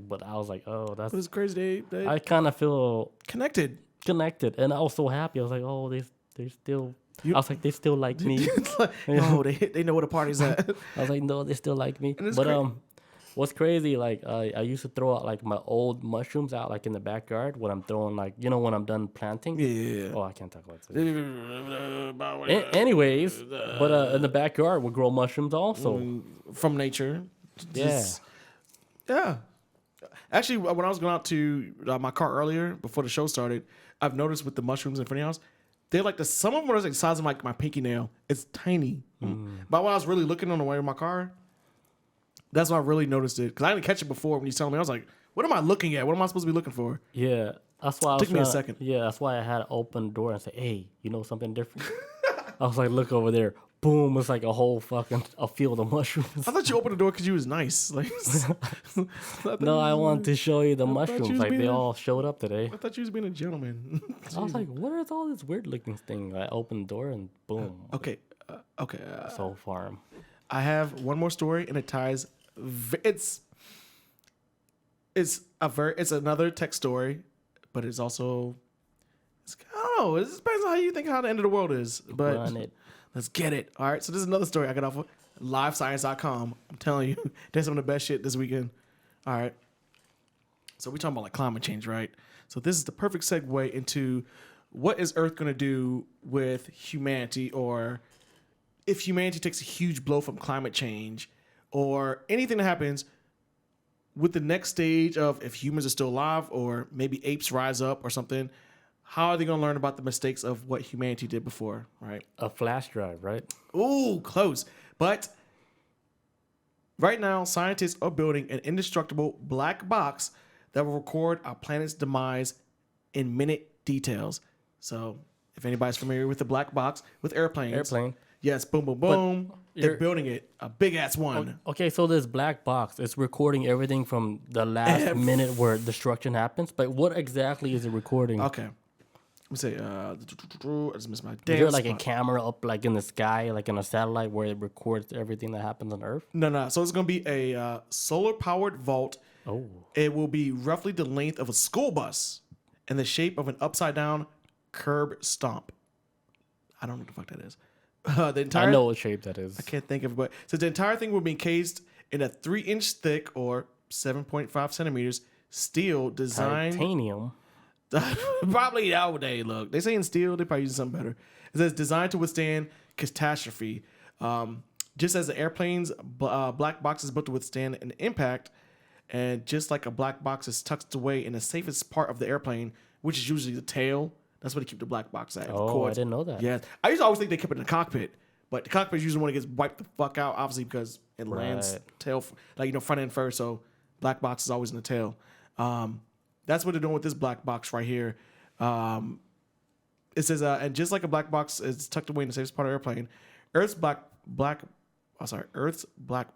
oh, that's. It was crazy. I kind of feel connected, and I was so happy. I was like, oh, they still. I was like, they still like me. No, they know where the party's at. I was like, no, they still like me. But what's crazy, like I used to throw out like my old mushrooms out like in the backyard when I'm throwing like when I'm done planting. Yeah. Oh, I can't talk about this. Anyways, but in the backyard we grow mushrooms also from nature. Yeah. Actually, when I was going out to my car earlier before the show started, I've noticed with the mushrooms in front of your house, they're like some of them are like the size of like my pinky nail. It's tiny. But when I was really looking on the way in my car, that's when I really noticed it. Because I didn't catch it before when you telling me. I was like, what am I looking at? What am I supposed to be looking for? Yeah, that's why I was Took me a trying- second. Yeah, that's why I had to open the door and say, "Hey, you know something different?" I was like, "Look over there." Boom! It's like a whole fucking a field of mushrooms. I thought you opened the door because you was nice. Like, No, I wanted to show you the you mushrooms. was Like they being a- all showed up today. I thought you was being a gentleman. I was like, "What is all this weird looking thing?" I opened the door and boom, okay. soul farm. I have one more story, and it ties. It's another tech story, but it's also. I don't know. It just depends on how you think how the end of the world is. But Run it. let's get it. All right. So this is another story I got off of livescience.com. I'm telling you, there's some of the best shit this weekend. All right. So we're talking about like climate change, right? So this is the perfect segue into what is Earth going to do with humanity, or if humanity takes a huge blow from climate change, or anything that happens with the next stage of if humans are still alive, or maybe apes rise up or something. How are they going to learn about the mistakes of what humanity did before, right? A flash drive, right? Ooh, close. But right now, scientists are building an indestructible black box that will record our planet's demise in minute details. So if anybody's familiar with the black box with airplanes. Airplane. Yes, boom, boom, boom. They're you're- building it. A big-ass one. Okay, so this black box is recording everything from the last minute where destruction happens. But what exactly is it recording? Okay. Let me say, I just missed my Is damn there like a spot. camera up like in the sky, like in a satellite where it records everything that happens on Earth? No. So it's going to be a solar-powered vault. Oh. It will be roughly the length of a school bus and the shape of an upside-down curb stomp. I don't know what the fuck that is. The entire I know what shape that is. I can't think of it, but so the entire thing will be encased in a 3-inch thick or 7.5 centimeters steel designed. Titanium. Probably nowadays, look. They say in steel, they probably use something better. It says designed to withstand catastrophe. Just as the airplane's black box is built to withstand an impact, and just like a black box is tucked away in the safest part of the airplane, which is usually the tail. That's where they keep the black box at. Oh, I didn't know that. Yeah, I used to always think they kept it in the cockpit, but the cockpit is usually when it gets wiped the fuck out, obviously because it lands Right. tail, like front end first. So black box is always in the tail. That's what they're doing with this black box right here. It says, and just like a black box is tucked away in the safest part of the airplane, Earth's black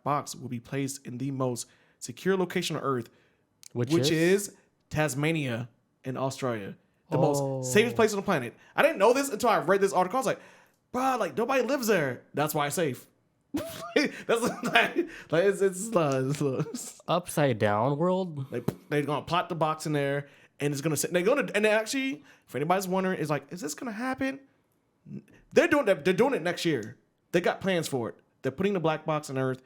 box will be placed in the most secure location on Earth, which is Tasmania in Australia. The most safest place on the planet. I didn't know this until I read this article. I was like, bro, like nobody lives there. That's why it's safe. That's like it's upside down world. they're gonna plot the box in there, and it's gonna sit. And they actually, if anybody's wondering, is like, is this gonna happen? They're doing that. They're doing it next year. They got plans for it. They're putting the black box on Earth,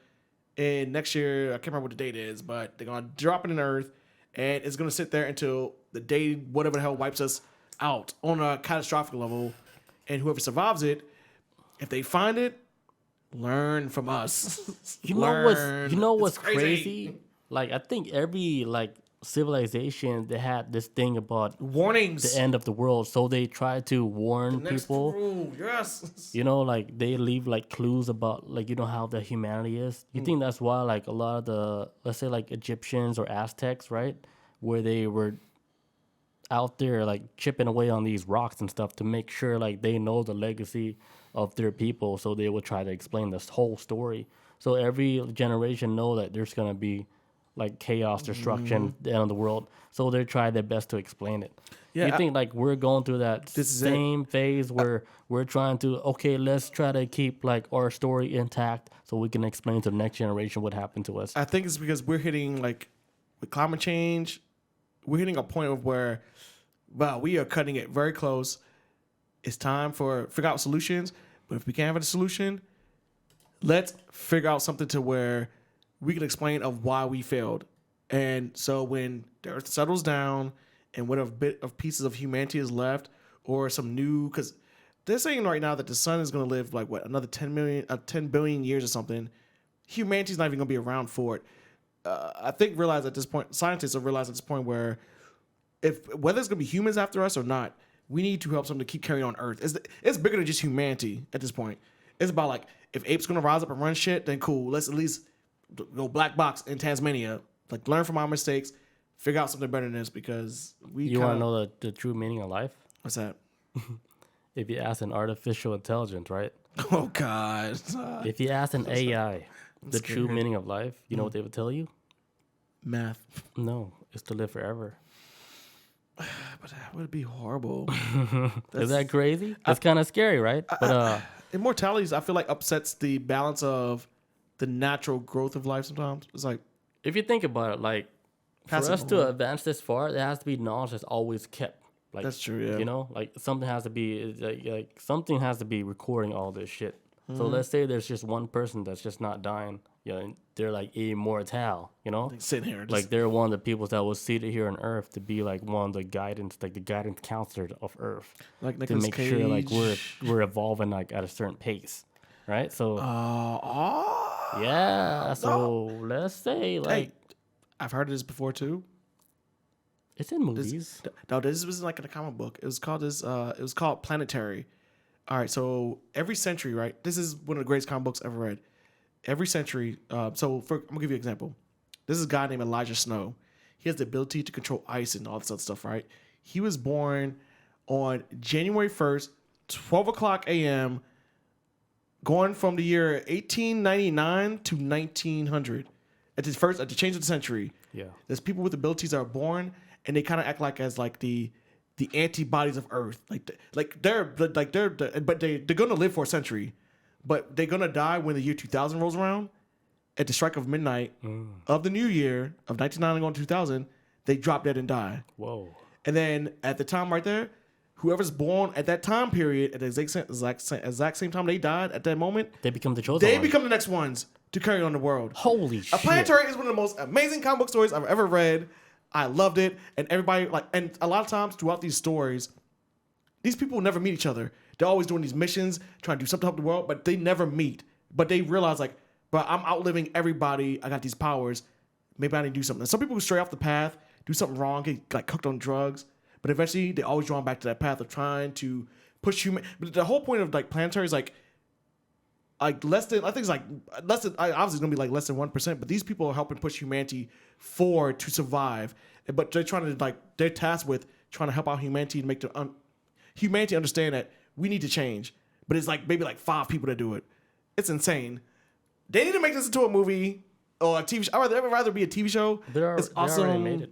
and next year I can't remember what the date is, but they're gonna drop it in Earth, and it's gonna sit there until the day whatever the hell wipes us out on a catastrophic level, and whoever survives it, if they find it, learn from us. You know what's It's crazy? Like I think every like civilization they had this thing about Warnings. the end of the world, so they try to warn Next people. rule, yes. You know, like they leave like clues about like how the humanity is. You think that's why like a lot of the, let's say like Egyptians or Aztecs, right, where they were out there like chipping away on these rocks and stuff to make sure like they know the legacy of their people, so they would try to explain this whole story. So every generation know that there's gonna be like chaos, destruction, the end of the world. So they try their best to explain it. Yeah, You think like we're going through that This is it. same phase where we're trying to, okay, let's try to keep like our story intact so we can explain to the next generation what happened to us. I think it's because we're hitting like with climate change, we're hitting a point of where, wow, we are cutting it very close. It's time for figure out solutions. But if we can't have a solution, let's figure out something to where we can explain of why we failed. And so when the earth settles down and whatever bit of pieces of humanity is left, or some new, because they're saying right now that the sun is going to live like what, another 10 billion years or something. Humanity's not even going to be around for it. I think scientists have realized at this point where whether it's going to be humans after us or not, we need to help something to keep carrying on Earth. It's bigger than just humanity at this point. It's about like, if apes gonna rise up and run shit, then cool. Let's at least go black box in Tasmania. Like, learn from our mistakes, figure out something better than this, because You want to know the true meaning of life? What's that? If you ask an artificial intelligence, right? Oh God. If you ask an AI the scared. true meaning of life, you know what they would tell you? Math. No, it's to live forever. But that would be horrible. Is that crazy? It's kind of scary, right? But Immortality, I feel like, upsets the balance of the natural growth of life sometimes. It's like, if you think about it, like, for Passive us to moment. advance this far, there has to be knowledge that's always kept. Like, that's true, yeah. you know, like something has to be like something has to be recording all this shit. So Mm-hmm. let's say there's just one person that's just not dying. You know, and they're like immortal. You know, Like, sitting here. Just, like they're one of the people that was seated here on Earth to be like one of the guidance, like the guidance counselor of Earth, like to Nicolas make sure like Cage. we're evolving like at a certain pace, right? So Oh. yeah, so let's say like Hey, I've heard of this before too. it's in movies. No, this was like in a comic book. It was called this. It was called Planetary. All right, so every century, right? This is one of the greatest comic books ever read. Every century. I'm gonna give you an example. This is a guy named Elijah Snow. He has the ability to control ice and all this other stuff, right? He was born on January 1st, 12 o'clock a.m., going from the year 1899 to 1900. At the change of the century. Yeah. There's people with abilities that are born, and they kind of act like as like the antibodies of Earth. But they're gonna live for a century, but they're gonna die when the year 2000 rolls around. At the strike of midnight of the new year of 1999 going to 2000, they drop dead and die. Whoa. And then at the time right there, whoever's born at that time period at the exact same time they died at that moment, They become the chosen they ones. become the next ones to carry on the world. Holy A shit. Planetary is one of the most amazing comic book stories I've ever read. I loved it, and everybody and a lot of times throughout these stories, these people never meet each other. They're always doing these missions, trying to do something to help the world, but they never meet. But they realize like, but I'm outliving everybody. I got these powers. Maybe I need to do something. Some people stray off the path, do something wrong, get like cooked on drugs, but eventually they always drawn back to that path of trying to push human. But the whole point of like Planetary is like less than, I think it's like less than, obviously it's gonna be like less than 1%, but these people are helping push humanity forward to survive. But they're trying to like, they're tasked with trying to help out humanity and make humanity understand that we need to change. But it's like maybe like 5 people that do it. It's insane. They need to make this into a movie or a TV show. I'd rather be a TV show. They It's awesome. already made it.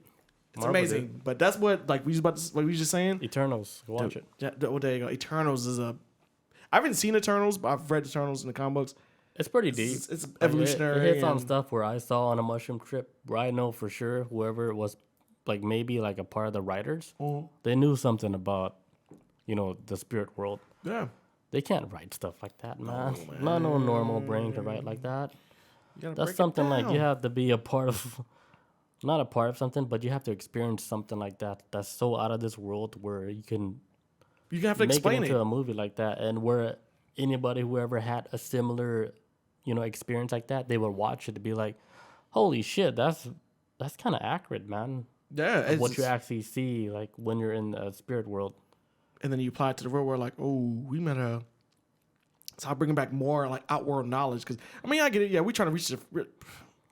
It's Marvel amazing. did. But that's what like what we just saying. Eternals. Watch it. Yeah, well, there you go. Eternals is a. I haven't seen Eternals, but I've read Eternals in the comic books. It's pretty deep. It's Like, evolutionary. It hits on and- stuff where I saw on a mushroom trip where I know for sure whoever was like maybe like a part of the writers, they knew something about, you know, the spirit world. Yeah. They can't write stuff like that, man. Not no normal brain can write like that. You gotta That's break it something like you down. have to be a part of, not a part of something, but you have to experience something like that. That's so out of this world where you can You have to make it explain into it. a movie like that, and where anybody who ever had a similar, you know, experience like that, they would watch it to be like, "Holy shit, that's kind of accurate, man." Yeah. It's What you actually see, like when you're in the spirit world. and then you apply it to the real world, like, oh, we met a. So I'm bringing back more like outward knowledge because I mean I get it. Yeah, we trying to reach.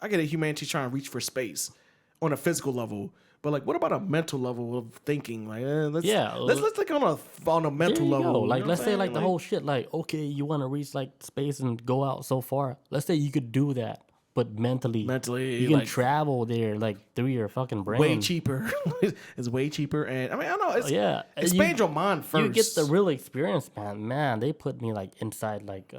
I get it. Humanity's trying to reach for space on a physical level, but like, what about a mental level of thinking? Like, let's think on a mental There you level. go. you Like, know what let's I'm say saying? like the whole shit. Like, okay, you want to reach like space and go out so far. Let's say you could do that, but mentally, you can like, travel there like through your fucking brain. way cheaper. It's way cheaper, and I mean I know it's Yeah, expand your mind first. You get the real experience, man. Man, they put me like inside like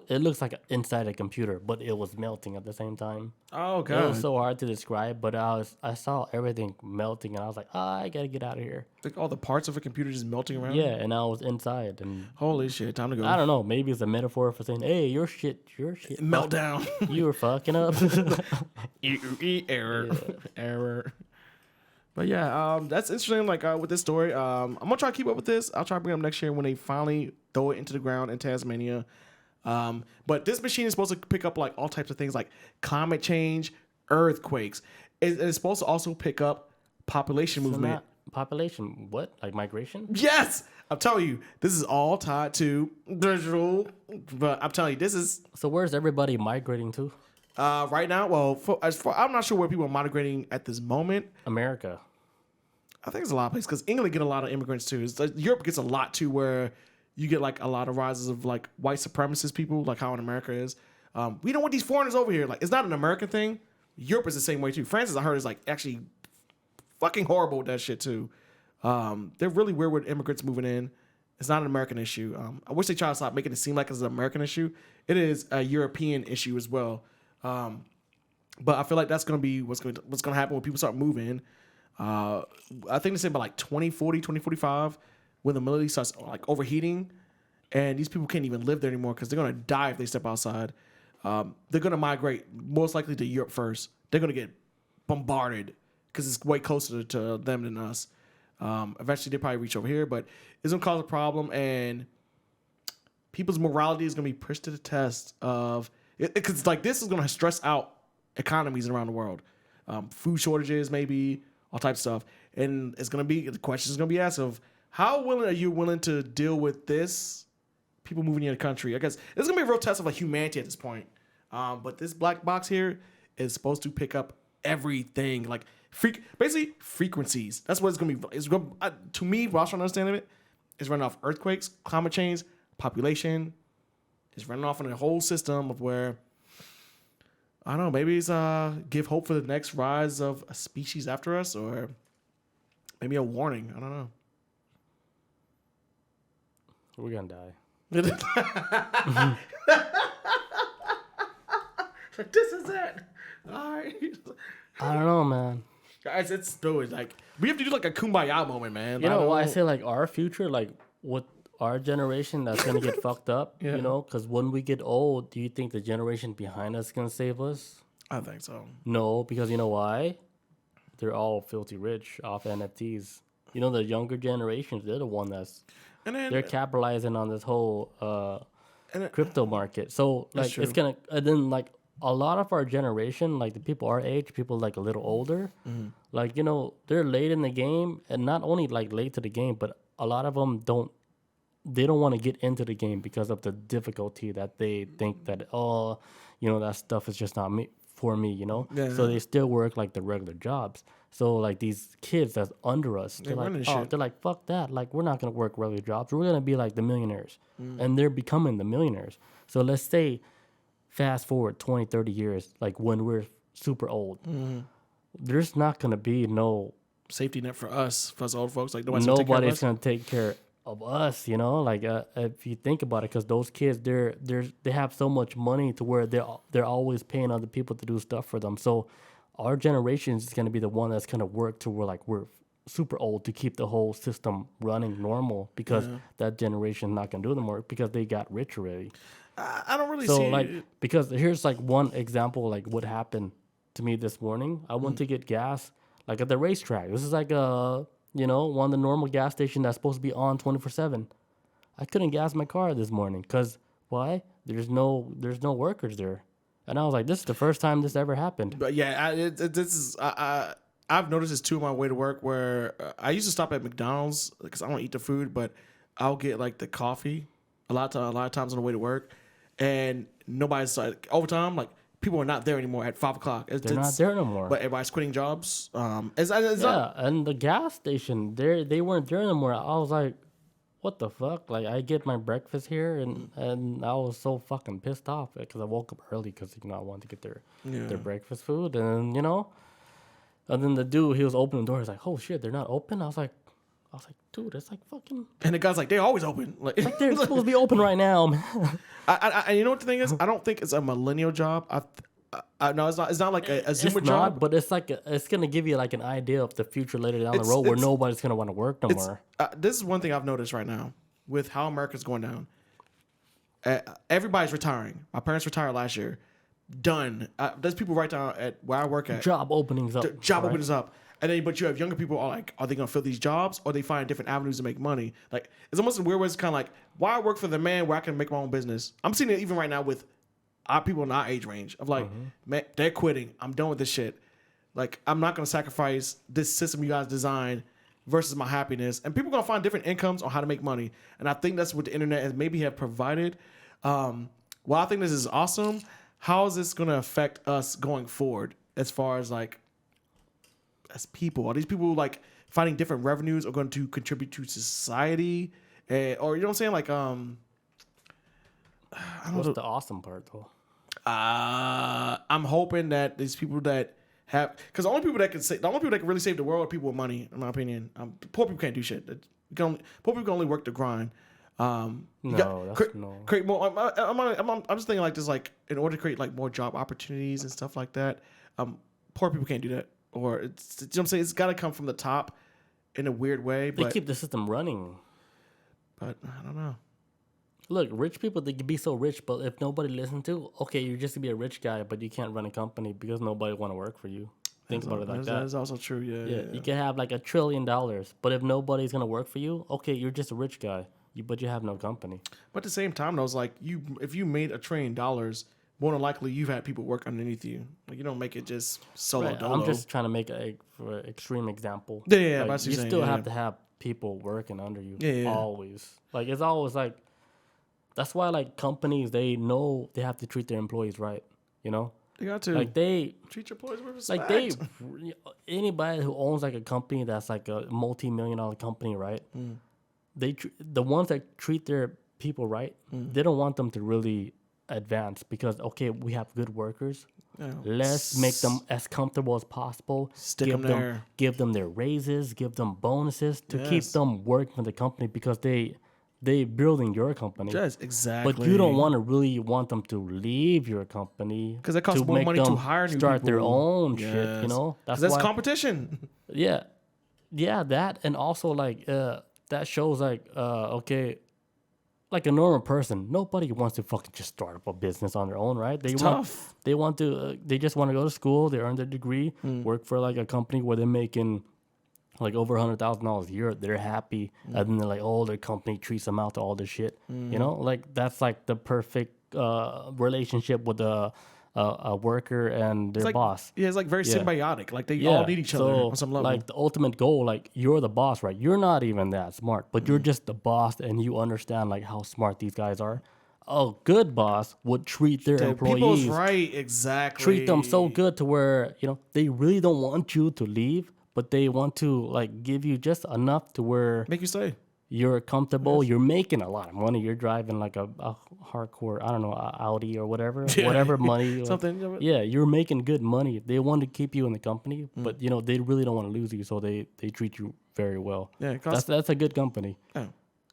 it looks like inside a computer, but it was melting at the same time. Oh It god, was so hard to describe, but I saw everything melting, and I was like, I gotta get out of here. like all the parts of a computer just melting around. Yeah, and I was inside, and Holy shit, time to go. I don't know, maybe it's a metaphor for saying, hey, your shit, Meltdown. you were fucking up. Error. But yeah, that's interesting. Like with this story, I'm gonna try to keep up with this. I'll try to bring it up next year when they finally throw it into the ground in Tasmania. But this machine is supposed to pick up like all types of things like climate change, earthquakes. It's supposed to also pick up population movement Population, what? Like migration? Yes, I'm telling you, this is all tied to digital. But I'm telling you, this is So where's everybody migrating to? right now. Well, I'm not sure where people are migrating at this moment. America. I think it's a lot of places because England get a lot of immigrants too. It's like Europe gets a lot too, where you get like a lot of rises of like white supremacist people, like how in America is. We don't want these foreigners over here. Like it's not an American thing. Europe is the same way too. France, as I heard, is like actually fucking horrible with that shit too. They're really weird with immigrants moving in. It's not an American issue. I wish they try to stop making it seem like it's an American issue. It is a European issue as well. But I feel like that's gonna be what's gonna happen when people start moving. I think they say by like 2040, 2045, when the military starts like overheating, and these people can't even live there anymore because they're gonna die if they step outside. They're gonna migrate most likely to Europe first. They're gonna get bombarded because it's way closer to them than us. Eventually, they probably reach over here, but it's gonna cause a problem, and people's morality is gonna be pushed to the test of because like this is gonna stress out economies around the world, food shortages, maybe all types of stuff, and it's gonna be the question is gonna be asked of how willing are you willing to deal with this? People moving in the country. I guess it's gonna be a real test of like humanity at this point. But this black box here is supposed to pick up everything, like basically frequencies. That's what it's gonna be. It's gonna to me, what I was trying to understand of it, is running off earthquakes, climate change, population. It's running off in a whole system of where I don't know. Maybe it's give hope for the next rise of a species after us, or maybe a warning. I don't know. We're gonna die. This is it. All right. I don't know, man. Guys, it's dude, like we have to do like a kumbaya moment, man. You know why I say like our future, like with our generation, that's gonna get fucked up. Yeah. You know, because when we get old, do you think the generation behind us is gonna save us? I think so. No, because you know why? They're all filthy rich off NFTs. You know, the younger generations, they're the one they're capitalizing on this whole crypto market. So like it's gonna, and then like a lot of our generation, like the people our age, people like a little older, like, you know, they're late in the game, and not only like late to the game, but a lot of them don't want to get into the game because of the difficulty that they think that, oh, you know, that stuff is just not for me, you know? Yeah. So they still work like the regular jobs. So like these kids that's under us, they're like, fuck that. Like, we're not going to work regular jobs. We're going to be like the millionaires. And they're becoming the millionaires. So let's say fast forward 20, 30 years, like when we're super old, there's not going to be no safety net for us old folks. Like nobody's going to take care of us, you know, like if you think about it, because those kids, they have so much money to where they're always paying other people to do stuff for them. So our generation is going to be the one that's going to work to where like we're super old to keep the whole system running normal, because that generation is not going to do it anymore because they got rich already. I don't really so see like because here's like one example, like what happened to me this morning. I went to get gas like at the racetrack. This is like you know, one of the normal gas stations that's supposed to be on 24/7. I couldn't gas my car this morning because why? There's no workers there, and I was like, this is the first time this ever happened. But yeah, this is I've noticed this too on my way to work, where I used to stop at McDonald's because I don't eat the food, but I'll get like the coffee a lot of times on the way to work, and nobody's like overtime. Like people are not there anymore at 5 o'clock. They're not there no more. But everybody's quitting jobs. And the gas station, they weren't there anymore. I was like, what the fuck? Like, I get my breakfast here, and I was so fucking pissed off because I woke up early because, you know, I wanted to get their breakfast food, and, you know, and then the dude, he was opening the door. He's like, oh shit, they're not open? I was like, dude, it's like fucking. And the guy's like, they're always open. Like they're supposed to be open right now, man. I you know what the thing is? I don't think it's a millennial job. No, it's not. It's not like a Zoomer job. But it's like it's gonna give you like an idea of the future later down the road where nobody's gonna want to work no more. This is one thing I've noticed right now with how America's going down. Everybody's retiring. My parents retired last year. Done. There's people right down at where I work at. Job openings up. Openings up. And then, but you have younger people are they going to fill these jobs, or they find different avenues to make money? Like, it's almost a weird way. It's kind of like, why work for the man where I can make my own business? I'm seeing it even right now with our people in our age range of like, man, they're quitting. I'm done with this shit. Like, I'm not going to sacrifice this system you guys designed versus my happiness. And people are gonna find different incomes on how to make money. And I think that's what the internet has maybe have provided. While I think this is awesome, how is this gonna affect us going forward as far as like as people? Are these people like finding different revenues are going to contribute to society? Or you know what I'm saying? Like What's the awesome part though? I'm hoping that these people that have, because the only people that can really save the world are people with money, in my opinion. Poor people can't do shit. Poor people can only work the grind. Create more. I'm just thinking like this, like in order to create like more job opportunities and stuff like that. Poor people can't do that, or it's you know what I'm saying. It's got to come from the top in a weird way. They But keep the system running. but I don't know. Look, rich people, they can be so rich, but if nobody listens to, okay, you're just gonna be a rich guy, but you can't run a company because nobody want to work for you. Think about it like that. That's also true. Yeah. You can have like $1 trillion, but if nobody's gonna work for you, okay, you're just a rich guy, but you have no company. But at the same time, though, it's like if you made $1 trillion, more than likely you've had people work underneath you. Like you don't make it just solo Right, dolo. I'm just trying to make for an extreme example. Yeah, Like, that's what you you're saying, still yeah. have to have people working under you. Yeah. Always. Like it's always like that's why like companies, they know they have to treat their employees right. You know, You got to like they treat your employees with respect. like anybody who owns like a company that's like a multi-million-dollar company, right? The ones that treat their people right, they don't want them to really advance because okay, we have good workers. Yeah. Let's make them as comfortable as possible. Stick 'em there. Give them their raises, give them bonuses to keep Yes. them working for the company because they building your company. Yes, exactly. But you don't really want them to leave your company 'Cause it costs to more make money to them hire new start their people. own shit. You Yes. know, 'Cause that's why- competition. yeah, that and also like that shows like okay, like a normal person, nobody wants to fucking just start up a business on their own, right? They tough. They want to. They just want to go to school. They earn their degree, work for like a company where they're making like over $100,000 a year. They're happy, and then they're like, oh, their company treats them out to all this shit. You know, like that's like the perfect relationship with a worker and their It's like, boss. Yeah, it's like very Yeah. symbiotic. Like they all need each other on some level. Like the ultimate goal, like you're the boss, right? You're not even that smart, but you're just the boss, and you understand like how smart these guys are. A good boss would treat their employees People's right, exactly. treat them so good to where they really don't want you to leave, but they want to like give you just enough to where Make you stay. you're comfortable. You're making a lot of money. You're driving like a hardcore, I don't know, a Audi or whatever, whatever money. Something. Yeah, you're making good money. They want to keep you in the company, but they really don't want to lose you, so they treat you very well. Yeah, that's a good company. Yeah.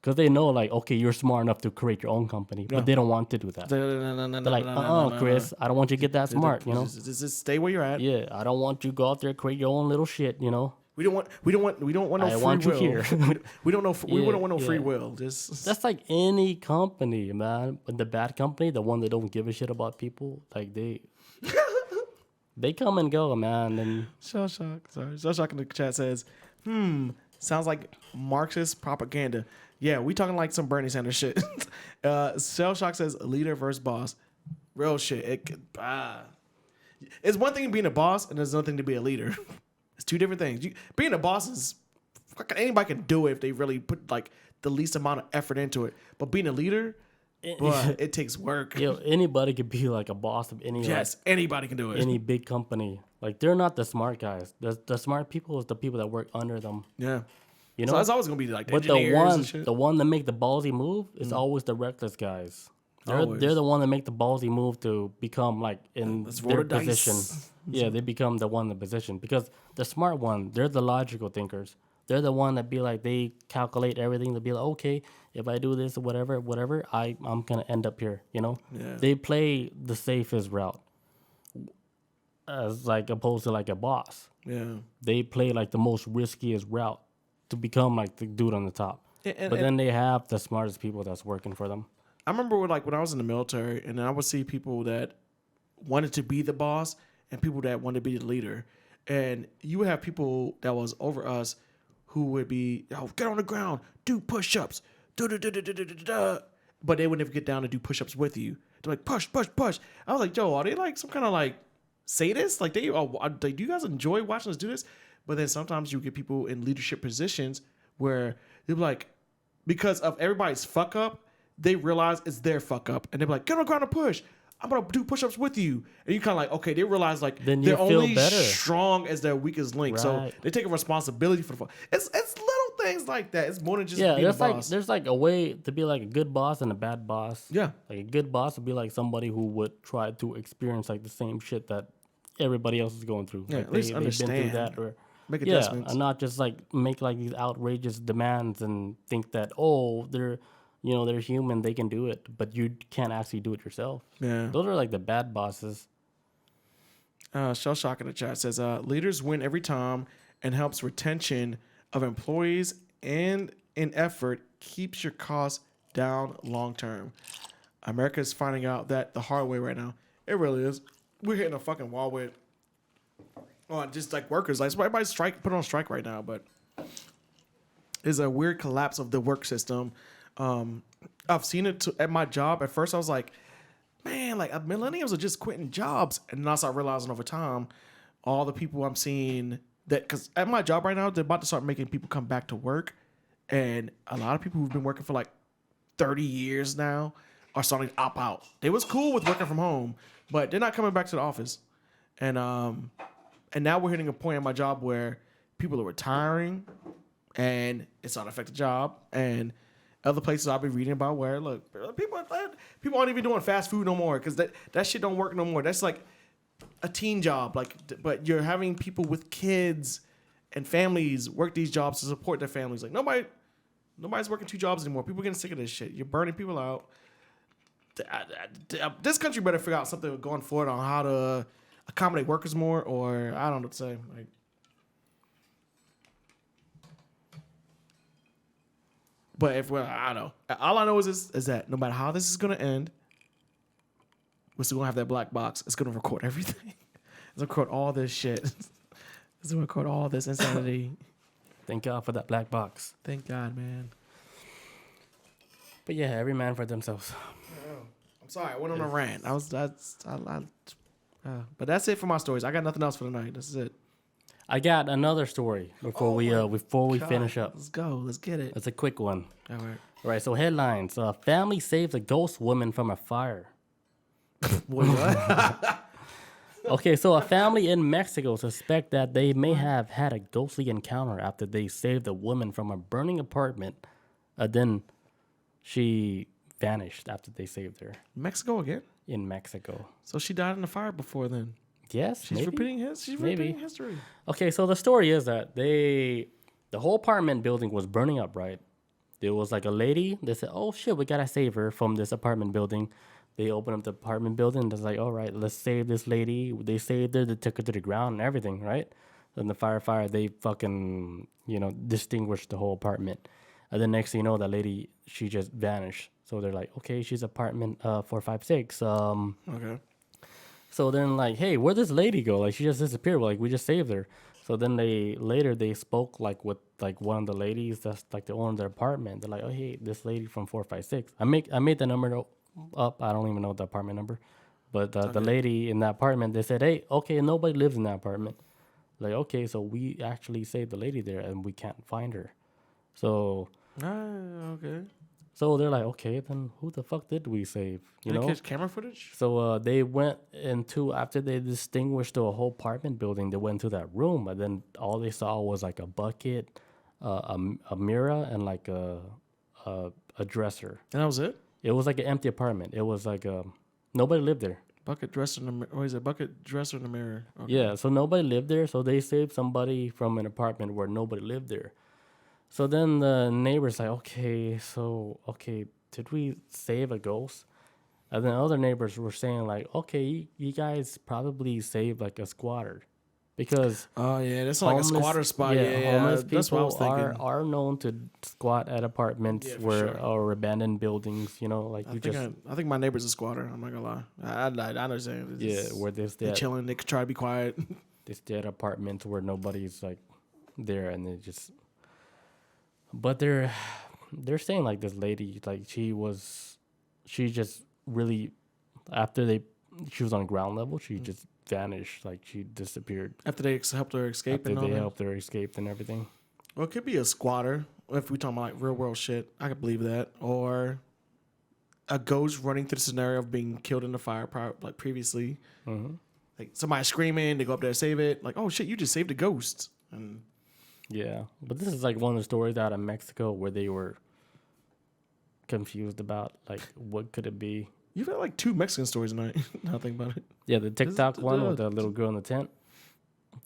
Because they know, like, okay, you're smart enough to create your own company, but they don't want to do that. They're They're like, Chris, I don't want you to get that smart, Just stay where you're at. Yeah, I don't want you to go out there create your own little shit, We don't want no I free want you will. here. we don't know. We Yeah, don't want no free yeah. will. Just That's like any company, man. But the bad company, the one that don't give a shit about people, like they come and go, man. And Shell Shock. Sorry, Shell Shock in the chat says, sounds like Marxist propaganda. Yeah, we talking like some Bernie Sanders shit. Shell Shock says leader versus boss. Real shit. It's one thing being a boss, and there's another thing to be a leader. It's two different things. Being a boss is fucking anybody can do it if they really put like the least amount of effort into it. But being a leader, but it takes work. anybody could be like a boss of any Yes, anybody can do it. any big company. Like they're not the smart guys. The smart people is the people that work under them. Yeah. You So know, that's always gonna be like the but engineers and shit. the one that make the ballsy move is always the reckless guys. They're the one that make the ballsy move to become like in Let's roll their the dice. position. Yeah, they become the one in the position because the smart one, they're the logical thinkers. They're the one that be like they calculate everything to be like, okay, if I do this or whatever, I'm gonna end up here. Yeah. They play the safest route as like opposed to like a boss. Yeah. They play like the most riskiest route to become like the dude on the top. And- But then they have the smartest people that's working for them. I remember when I was in the military, and I would see people that wanted to be the boss and people that wanted to be the leader. And you would have people that was over us who would be, get on the ground, do push-ups, but they would never get down and do push-ups with you. They're like, push. I was like, Joe, are they like some kind of like sadists? Like, do you guys enjoy watching us do this? But then sometimes you get people in leadership positions where they're like, because of everybody's fuck up, they realize it's their fuck up, and they're like, get on the ground and push. I'm gonna do push-ups with you, and you kind of like, okay, they realize like Then you they're feel only better. strong as their weakest link, so Right. they take a responsibility for the fuck. It's little things like that. It's more than just Yeah, being a there's like boss. there's like a way to be like a good boss and a bad boss. Yeah. Like a good boss would be like somebody who would try to experience like the same shit that everybody else is going through. Yeah, Like at least they've been through understand. that, or Make yeah, adjustments. and not just like make like these outrageous demands and think that, oh, they're they're human, they can do it, but you can't actually do it yourself. Yeah. Those are like the bad bosses. Shell Shock in the chat says, leaders win every time and helps retention of employees and in effort keeps your costs down long term. America is finding out that the hard way right now. It really is. We're hitting a fucking wall with just like workers. Like everybody's put on strike right now, but there's a weird collapse of the work system. I've seen it at my job. At first, I was like, man, like millennials are just quitting jobs. And then I started realizing over time, all the people I'm seeing that, because at my job right now, they're about to start making people come back to work. And a lot of people who've been working for like 30 years now are starting to opt out. They was cool with working from home, but they're not coming back to the office. And now we're hitting a point in my job where people are retiring and it's not affecting the job. And other places I'll be reading about where, look, people aren't even doing fast food no more because that shit don't work no more. That's like a teen job. Like, but you're having people with kids and families work these jobs to support their families. Like nobody's working 2 jobs anymore. People are getting sick of this shit. You're burning people out. This country better figure out something going forward on how to accommodate workers more, or I don't know what to say. Like, but I don't know. All I know is that no matter how this is gonna end, we're still gonna have that black box. It's gonna record everything. It's gonna record all this shit. It's gonna record all this insanity. Thank God for that black box. Thank God, man. But yeah, every man for themselves. I'm sorry, I went on a rant. But that's it for my stories. I got nothing else for tonight. This is it. I got another story before we finish up. Let's go. Let's get it. It's a quick one. All right. All right, so headlines. Family saves a ghost woman from a fire. Wait, what? Okay, so a family in Mexico suspect that they may have had a ghostly encounter after they saved a woman from a burning apartment. Then she vanished after they saved her Mexico again? in Mexico. So she died in the fire before then. Yes, She's maybe. repeating history. Okay, so the story is that the whole apartment building was burning up, right? There was like a lady. They said, "Oh shit, we gotta save her from this apartment building." They opened up the apartment building. They're like, "All right, let's save this lady." They saved her. They took her to the ground and everything, right? Then the firefighter, they fucking distinguished the whole apartment. And then next thing you know, that lady, she just vanished. So they're like, "Okay, she's apartment 456." Okay. So then, like, hey, where'd this lady go? Like, she just disappeared. Well, like, we just saved her. So then they spoke like with like one of the ladies that's like the owner of their apartment. They're like, oh hey, this lady from 456. I made the number up. I don't even know the apartment number, but the lady in that apartment, they said, hey, okay, nobody lives in that apartment. Like, okay, so we actually saved the lady there and we can't find her. So Okay. so they're like, okay, then who the fuck did we save? You Did know? they catch camera footage? So they went into, after they distinguished the whole apartment building, they went to that room, and then all they saw was like a bucket, a mirror, and like a dresser. And that was it? It was like an empty apartment. It was like nobody lived there. Bucket dresser in the mirror. Oh, is it bucket dresser in the mirror? Okay. Yeah, so nobody lived there. So they saved somebody from an apartment where nobody lived there. So then the neighbor's like, okay, did we save a ghost? And then other neighbors were saying like, okay, you guys probably saved like a squatter, because Oh yeah, that's like a squatter spot. Yeah, homeless that's what I was people thinking. are known to squat at apartments Yeah, for where sure. or abandoned buildings. Like I think my neighbor's a squatter. I'm not gonna lie. I understand. where they stay they're at, chilling. They could try to be quiet. they stay at apartments where nobody's like there, and they just. But they're saying like this lady, like she just really, after they she was on ground level. She just vanished, like she disappeared After they helped her escape after and all they that. helped her escape and everything. Well, it could be a squatter. If we talking about like real world shit, I could believe that. Or a ghost running through the scenario of being killed in the fire, like previously. Mm-hmm. Like somebody screaming, they go up there to save it. Like, oh shit, you just saved a ghost. And Yeah, but this is like one of the stories out of Mexico where they were confused about like what could it be. you've had like 2 Mexican stories tonight. Now I think about it. Yeah, the TikTok one with the little girl in the tent.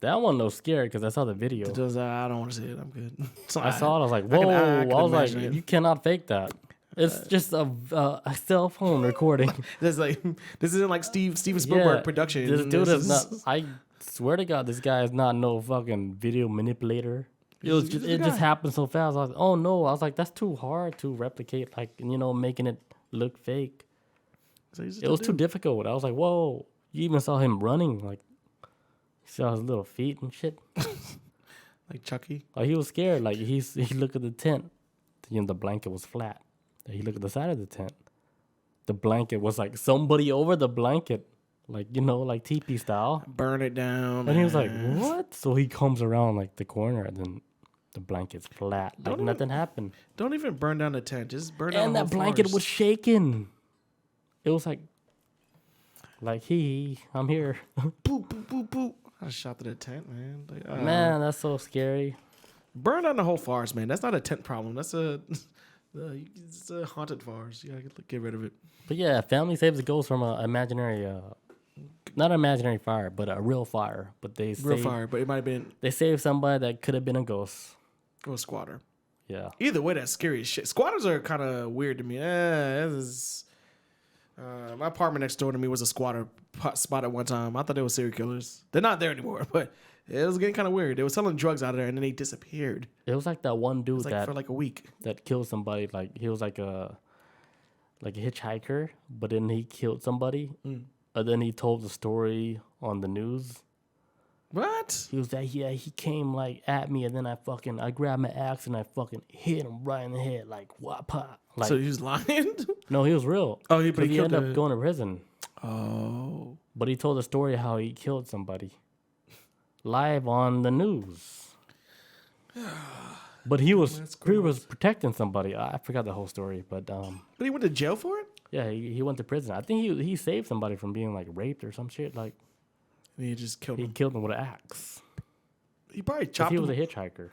That one was scary because I saw the video. I don't want to see it. I'm good. I saw it. I was like, whoa! I was like, imagine it. you cannot fake that. It's just a cell phone recording. This isn't like Steven Spielberg production. This dude is not. I swear to God, this guy is not no fucking video manipulator. It just happened so fast. I was like, oh no! I was like, that's too hard to replicate. Like making it look fake. It was too difficult. I was like, whoa! You even saw him running. Like, you saw his little feet and shit. Like Chucky. Like he was scared. Like he looked at the tent. The blanket was flat. He looked at the side of the tent. The blanket was like somebody over the blanket, like like teepee style. Burn it down. And he was like, "What?" So he comes around like the corner, and then the blanket's flat. Like nothing happened. Don't even burn down the tent. Just burn down. And the that whole blanket forest. was shaking. It was like I'm here. Boop boop boop boop. I shot to the tent, man. Like, Man, that's so scary. burn down the whole forest, man. That's not a tent problem. That's it's a haunted forest. You gotta get rid of it. But yeah, family saves a ghost from a imaginary, not an imaginary fire, but a real fire. But Real fire, but it might have been They saved somebody that could have been a ghost. a squatter. Yeah. Either way, that's scary as shit. Squatters are kind of weird to me. My apartment next door to me was a squatter spot at one time. I thought they were serial killers. They're not there anymore, but it was getting kind of weird. They were selling drugs out of there, and then they disappeared. It was like that one dude For like a week. that killed somebody. Like he was like a hitchhiker, but then he killed somebody. And then he told the story on the news. What? He was like, yeah, he came like at me, and then I grabbed my axe and I fucking hit him right in the head, like what pop. Like, So he was lying? no, he was real. Oh, But he killed ended up going to prison. Oh. But he told the story how he killed somebody live on the news. But he was protecting somebody. I forgot the whole story, but But he went to jail for it? yeah, he went to prison. I think he saved somebody from being like raped or some shit. Like And he just killed he him. killed him with an axe. He probably 'Cause chopped he him. was a hitchhiker.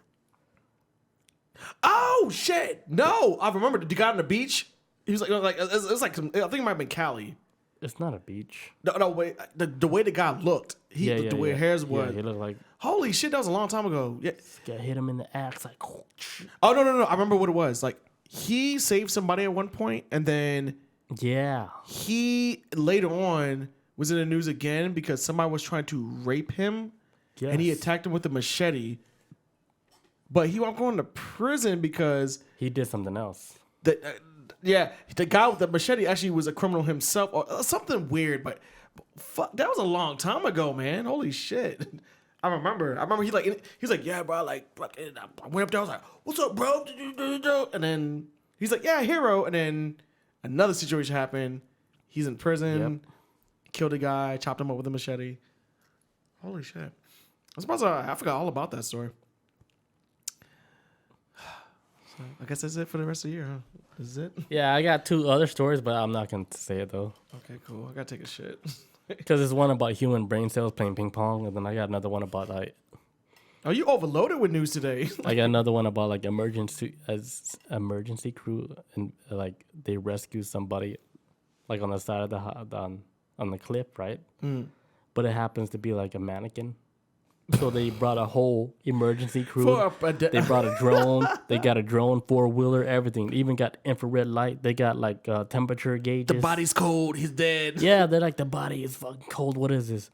Oh shit! No, I remember the guy on the beach. He was like it was like some, I think it might have been Cali. It's not a beach. No, wait. The way the guy looked, the way his hairs was. Yeah, he looked like Holy shit, that was a long time ago. Yeah. got hit him in the axe. Like, Oh no! I remember what it was. Like he saved somebody at one point, and then yeah, he later on was in the news again because somebody was trying to rape him, and he yes. attacked him with a machete. But he wound up going to prison because He did something else. the guy with the machete actually was a criminal himself or something weird. But fuck, that was a long time ago, man. Holy shit. I remember he's like, yeah, bro, like I went up there, I was like, what's up, bro? And then he's like, yeah, hero. And then another situation happened. He's in prison, killed a guy, chopped him up with a machete. Holy shit. I forgot all about that story. So I guess that's it for the rest of the year, huh? This is it? Yeah, I got 2 other stories, but I'm not gonna say it though. Okay, cool. I gotta take a shit. Because there's one about human brain cells playing ping pong, and then I got another one about like Are you overloaded with news today? I got another one about like emergency crew, and like they rescue somebody like on the side of on the cliff, right? But it happens to be like a mannequin. So they brought a whole emergency crew. They brought a drone. They got a drone, 4-wheeler, everything. Even got infrared light. They got like temperature gauges. The body's cold. He's dead. Yeah, they're like, the body is fucking cold. What is this?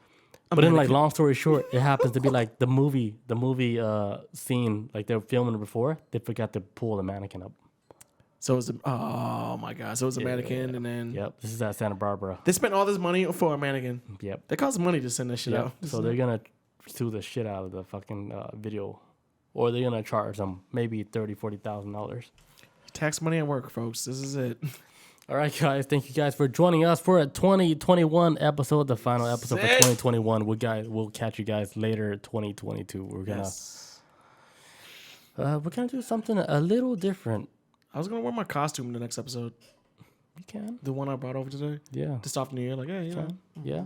But then, like, long story short, it happens to be like the movie scene. Like they were filming it before. They forgot to pull the mannequin up. So it's oh my god. So it's a mannequin, and then Yep, this is at Santa Barbara. they spent all this money for a mannequin. Yep. That costs money to send this shit Yep. out. So they're gonna sue the shit out of the fucking video, or they're gonna charge them maybe $30,000-$40,000. Tax money at work, folks. This is it. All right, guys. Thank you guys for joining us for a 2021 episode, the final episode for 2021. We'll catch you guys later, 2022. We're gonna do something a little different. I was gonna wear my costume in the next episode. You can. The one I brought over today. Yeah. To stop New Year, like, hey, yeah.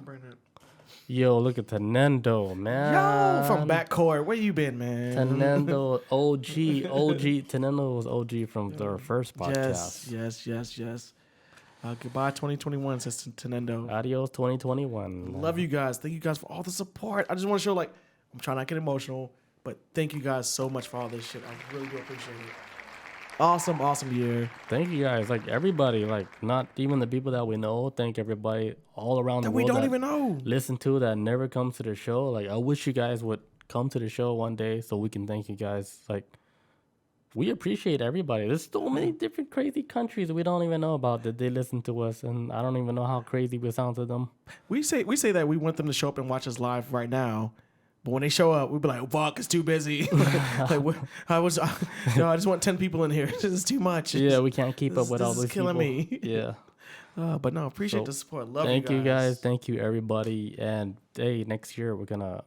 Yo, look at Tenendo, man. Yo, from backcourt. Where you been, man? Tenendo, OG. Tenendo was OG from their first podcast. Yes. Goodbye, 2021, says Tenendo. Adios, 2021. Love you guys. Thank you guys for all the support. I just want to show, I'm trying not to get emotional, but thank you guys so much for all this shit. I really do appreciate it. Awesome year. Thank you guys. Everybody, not even the people that we know. Thank everybody all around the world we don't even know. Listen to that never comes to the show. I wish you guys would come to the show one day so we can thank you guys. We appreciate everybody. There's so many different crazy countries we don't even know about that they listen to us, and I don't even know how crazy we sound to them. We say that we want them to show up and watch us live right now. But when they show up, we'll be like, fuck, it's too busy. I just want 10 people in here. This is too much. Yeah, we can't keep up with all these people. This is killing me. Yeah. But no, appreciate the support. Love you guys. Thank you guys. Thank you, everybody. And hey, next year we're gonna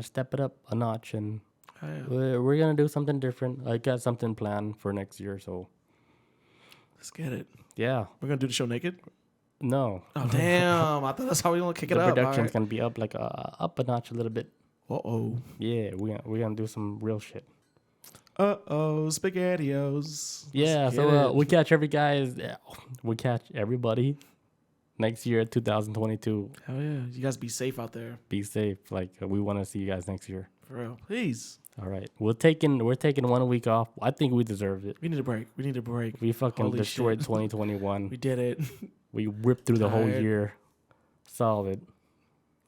step it up a notch, and we're gonna do something different. I got something planned for next year, so let's get it. Yeah. We're gonna do the show naked? No. Oh damn. I thought that's how we gonna kick it up. The production's gonna be up up a notch a little bit. Uh-oh. Yeah, we're gonna do some real shit. SpaghettiOs. Yeah, so we catch everybody next year, 2022. Hell yeah. You guys be safe out there. Be safe. We want to see you guys next year. For real. Please. All right. We're taking 1 week off. I think we deserved it. We need a break. We fucking destroyed 2021. We did it. We ripped through the whole year. Solid.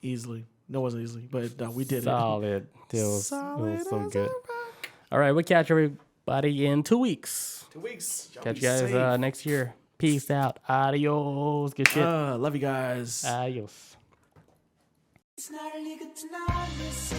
Easily. No, it wasn't easily, but no, we did Solid. It was so good. All right, we'll catch everybody in 2 weeks. 2 weeks. Catch you guys next year. Peace out. Adios. Good shit. Love you guys. Adios. It's not illegal to not listen.